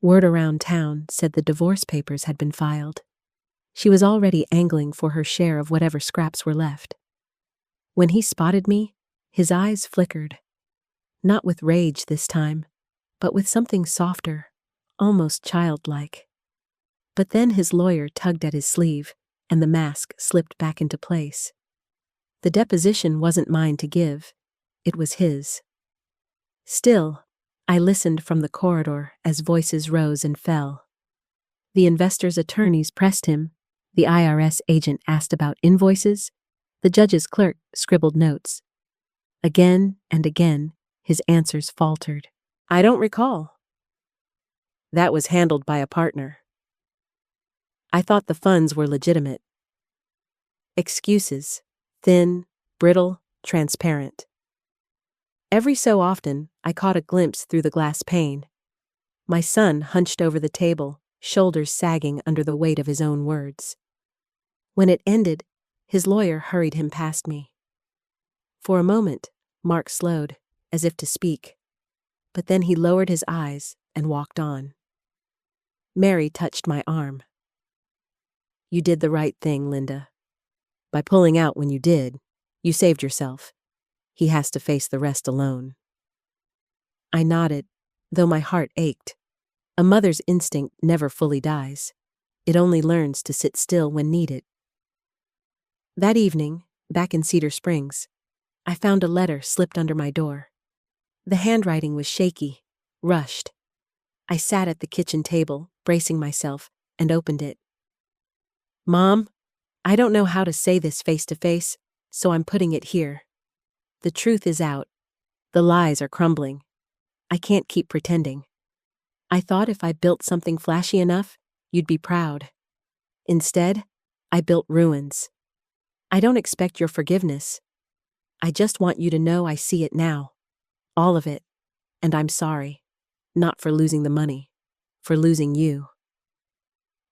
Word around town said the divorce papers had been filed. She was already angling for her share of whatever scraps were left. When he spotted me, his eyes flickered. Not with rage this time, but with something softer, almost childlike. But then his lawyer tugged at his sleeve, and the mask slipped back into place. The deposition wasn't mine to give, it was his. Still, I listened from the corridor as voices rose and fell. The investor's attorneys pressed him, the IRS agent asked about invoices, the judge's clerk scribbled notes. Again and again, his answers faltered. I don't recall. That was handled by a partner. I thought the funds were legitimate. Excuses, thin, brittle, transparent. Every so often, I caught a glimpse through the glass pane. My son hunched over the table, shoulders sagging under the weight of his own words. When it ended, his lawyer hurried him past me. For a moment, Mark slowed, as if to speak. But then he lowered his eyes and walked on. Mary touched my arm. You did the right thing, Linda. By pulling out when you did, you saved yourself. He has to face the rest alone. I nodded, though my heart ached. A mother's instinct never fully dies. It only learns to sit still when needed. That evening, back in Cedar Springs, I found a letter slipped under my door. The handwriting was shaky, rushed. I sat at the kitchen table, bracing myself, and opened it. Mom, I don't know how to say this face to face, so I'm putting it here. The truth is out. The lies are crumbling. I can't keep pretending. I thought if I built something flashy enough, you'd be proud. Instead, I built ruins. I don't expect your forgiveness. I just want you to know I see it now. All of it. And I'm sorry. Not for losing the money. For losing you.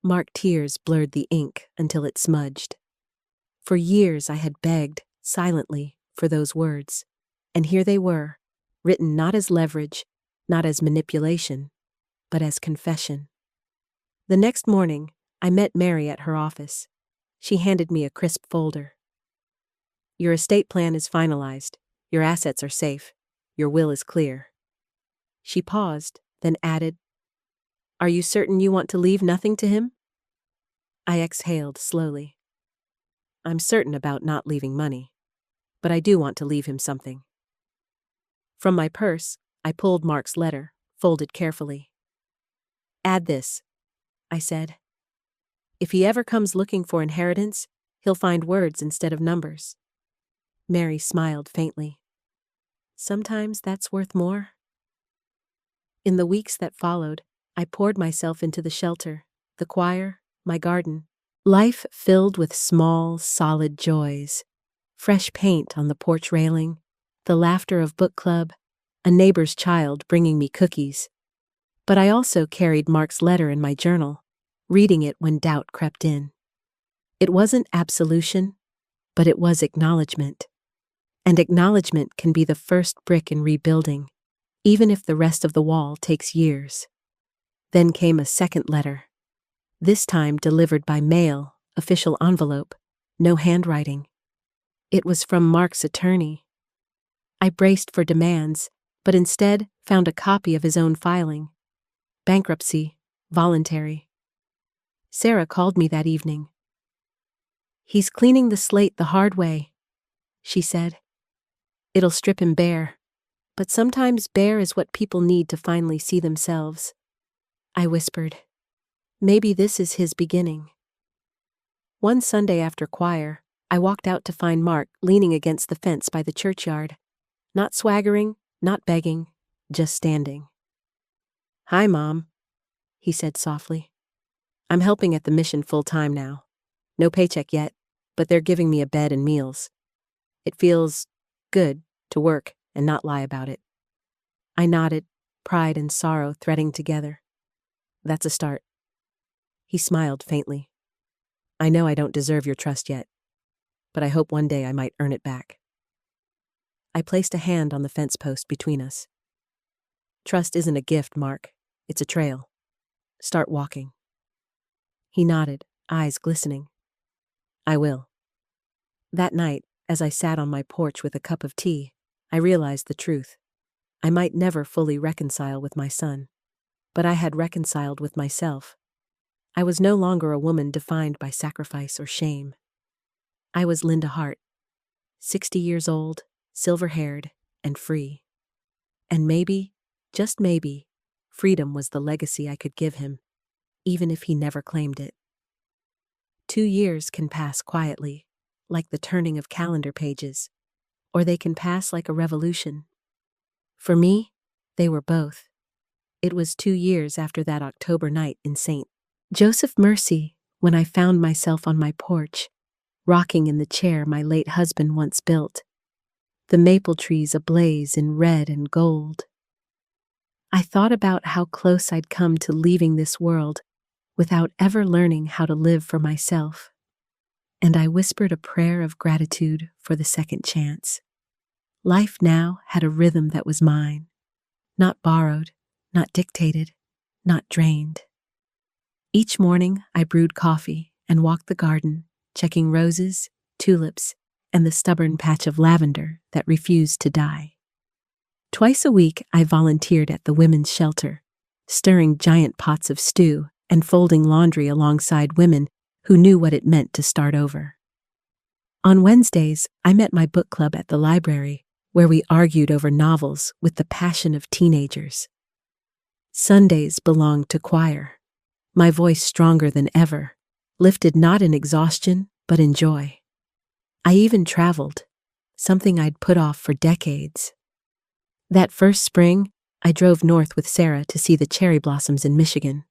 Mark tears blurred the ink until it smudged. For years I had begged, silently, for those words. And here they were, written not as leverage, not as manipulation, but as confession. The next morning, I met Mary at her office. She handed me a crisp folder. Your estate plan is finalized. Your assets are safe. Your will is clear. She paused, then added, Are you certain you want to leave nothing to him? I exhaled slowly. I'm certain about not leaving money, but I do want to leave him something. From my purse, I pulled Mark's letter, folded carefully. Add this, I said. If he ever comes looking for inheritance, he'll find words instead of numbers. Mary smiled faintly. Sometimes that's worth more. In the weeks that followed, I poured myself into the shelter, the choir, my garden. Life filled with small, solid joys. Fresh paint on the porch railing, the laughter of book club, a neighbor's child bringing me cookies. But I also carried Mark's letter in my journal, reading it when doubt crept in. It wasn't absolution, but it was acknowledgement. And acknowledgement can be the first brick in rebuilding, even if the rest of the wall takes years. Then came a second letter, this time delivered by mail, official envelope, no handwriting. It was from Mark's attorney. I braced for demands, but instead found a copy of his own filing. Bankruptcy, voluntary. Sarah called me that evening. "He's cleaning the slate the hard way," she said. "It'll strip him bare. But sometimes bare is what people need to finally see themselves." I whispered, "Maybe this is his beginning." One Sunday after choir, I walked out to find Mark leaning against the fence by the churchyard. Not swaggering, not begging, just standing. "Hi, Mom," he said softly. "I'm helping at the mission full-time now. No paycheck yet, but they're giving me a bed and meals. It feels good to work and not lie about it." I nodded, pride and sorrow threading together. "That's a start." He smiled faintly. "I know I don't deserve your trust yet, but I hope one day I might earn it back." I placed a hand on the fence post between us. "Trust isn't a gift, Mark. It's a trail. Start walking." He nodded, eyes glistening. "I will." That night, as I sat on my porch with a cup of tea, I realized the truth. I might never fully reconcile with my son, but I had reconciled with myself. I was no longer a woman defined by sacrifice or shame. I was Linda Hart, 60 years old, silver-haired, and free. And maybe, just maybe, freedom was the legacy I could give him, even if he never claimed it. 2 years can pass quietly, like the turning of calendar pages, or they can pass like a revolution. For me, they were both. It was 2 years after that October night in St. Joseph Mercy when I found myself on my porch, rocking in the chair my late husband once built, the maple trees ablaze in red and gold. I thought about how close I'd come to leaving this world without ever learning how to live for myself, and I whispered a prayer of gratitude for the second chance. Life now had a rhythm that was mine, not borrowed, not dictated, not drained. Each morning I brewed coffee and walked the garden, checking roses, tulips, and the stubborn patch of lavender that refused to die. Twice a week I volunteered at the women's shelter, stirring giant pots of stew and folding laundry alongside women who knew what it meant to start over. On Wednesdays, I met my book club at the library, where we argued over novels with the passion of teenagers. Sundays belonged to choir, my voice stronger than ever, lifted not in exhaustion, but in joy. I even traveled, something I'd put off for decades. That first spring, I drove north with Sarah to see the cherry blossoms in Michigan.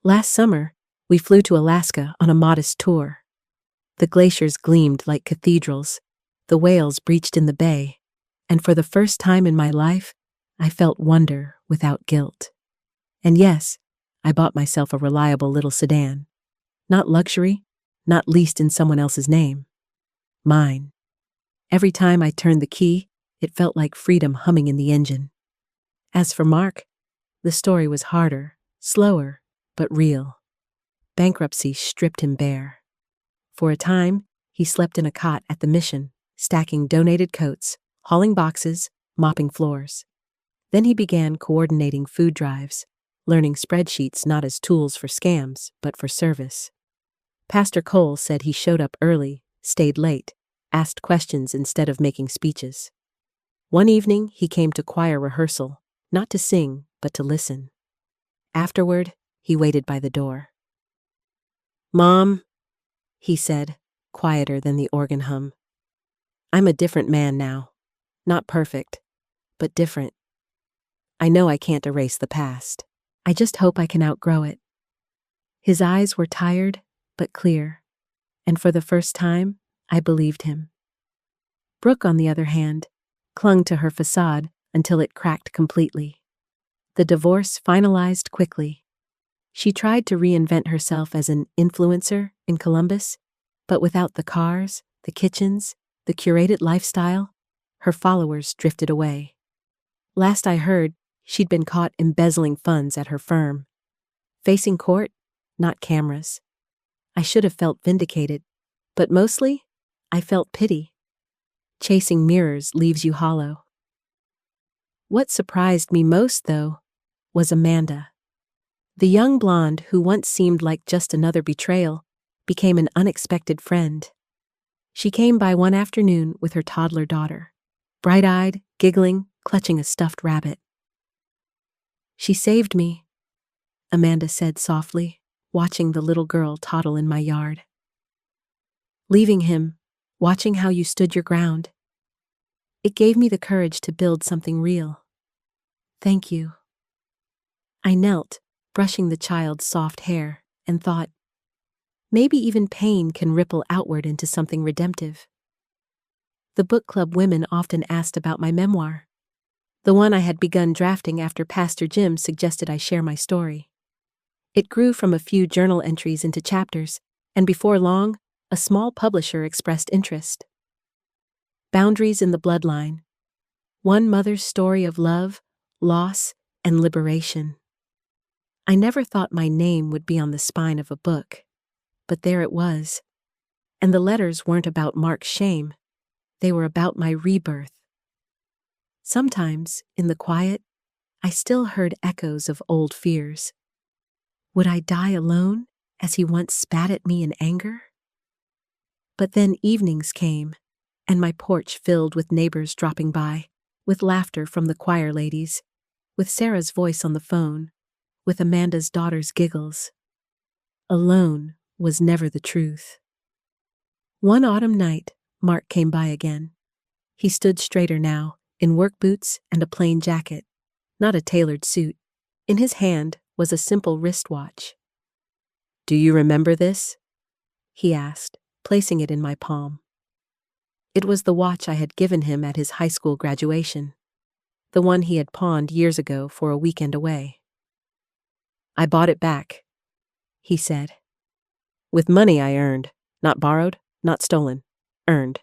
Last summer, we flew to Alaska on a modest tour. The glaciers gleamed like cathedrals, the whales breached in the bay, and for the first time in my life, I felt wonder without guilt. And yes, I bought myself a reliable little sedan. Not luxury, not leased in someone else's name. Mine. Every time I turned the key, it felt like freedom humming in the engine. As for Mark, the story was harder, slower, but real. Bankruptcy stripped him bare. For a time, he slept in a cot at the mission, stacking donated coats, hauling boxes, mopping floors. Then he began coordinating food drives, learning spreadsheets not as tools for scams, but for service. Pastor Cole said he showed up early, stayed late, asked questions instead of making speeches. One evening, he came to choir rehearsal, not to sing, but to listen. Afterward, he waited by the door. "Mom," he said, quieter than the organ hum. "I'm a different man now. Not perfect, but different. I know I can't erase the past. I just hope I can outgrow it." His eyes were tired, but clear, and for the first time, I believed him. Brooke, on the other hand, clung to her facade until it cracked completely. The divorce finalized quickly. She tried to reinvent herself as an influencer in Columbus, but without the cars, the kitchens, the curated lifestyle, her followers drifted away. Last I heard, she'd been caught embezzling funds at her firm. Facing court, not cameras. I should have felt vindicated, but mostly, I felt pity. Chasing mirrors leaves you hollow. What surprised me most, though, was Amanda. The young blonde who once seemed like just another betrayal became an unexpected friend. She came by one afternoon with her toddler daughter, bright-eyed, giggling, clutching a stuffed rabbit. "She saved me," Amanda said softly, watching the little girl toddle in my yard. "Leaving him, watching how you stood your ground. It gave me the courage to build something real. Thank you." I knelt, brushing the child's soft hair, and thought, maybe even pain can ripple outward into something redemptive. The book club women often asked about my memoir, the one I had begun drafting after Pastor Jim suggested I share my story. It grew from a few journal entries into chapters, and before long, a small publisher expressed interest. Boundaries in the Bloodline. One mother's story of love, loss, and liberation. I never thought my name would be on the spine of a book, but there it was. And the letters weren't about Mark's shame, they were about my rebirth. Sometimes, in the quiet, I still heard echoes of old fears. Would I die alone, as he once spat at me in anger? But then evenings came, and my porch filled with neighbors dropping by, with laughter from the choir ladies, with Sarah's voice on the phone, with Amanda's daughter's giggles. Alone was never the truth. One autumn night, Mark came by again. He stood straighter now, in work boots and a plain jacket, not a tailored suit. In his hand was a simple wristwatch. "Do you remember this?" he asked, placing it in my palm. It was the watch I had given him at his high school graduation, the one he had pawned years ago for a weekend away. "I bought it back," he said. "With money I earned, not borrowed, not stolen, earned."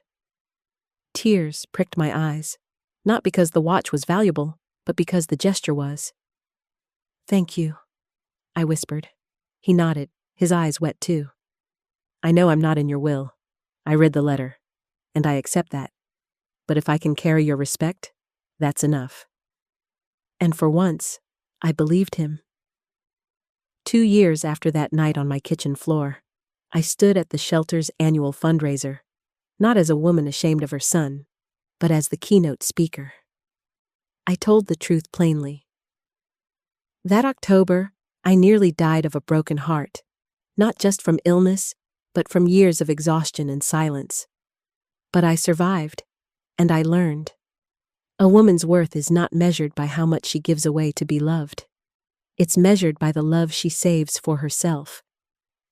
Tears pricked my eyes, not because the watch was valuable, but because the gesture was. "Thank you," I whispered. He nodded, his eyes wet too. "I know I'm not in your will. I read the letter, and I accept that. But if I can carry your respect, that's enough." And for once, I believed him. 2 years after that night on my kitchen floor, I stood at the shelter's annual fundraiser, not as a woman ashamed of her son, but as the keynote speaker. I told the truth plainly. That October, I nearly died of a broken heart, not just from illness, but from years of exhaustion and silence. But I survived, and I learned. A woman's worth is not measured by how much she gives away to be loved. It's measured by the love she saves for herself,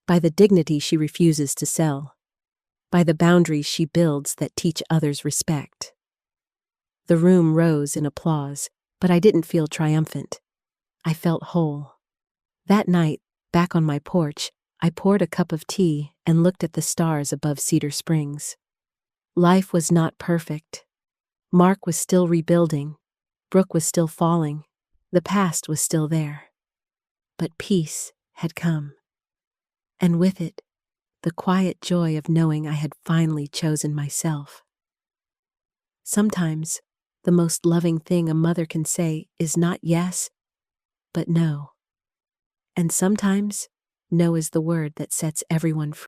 by the dignity she refuses to sell, by the boundaries she builds that teach others respect. The room rose in applause, but I didn't feel triumphant. I felt whole. That night, back on my porch, I poured a cup of tea and looked at the stars above Cedar Springs. Life was not perfect. Mark was still rebuilding. Brooke was still falling. The past was still there. But peace had come. And with it, the quiet joy of knowing I had finally chosen myself. Sometimes, the most loving thing a mother can say is not yes, but no. And sometimes, no is the word that sets everyone free.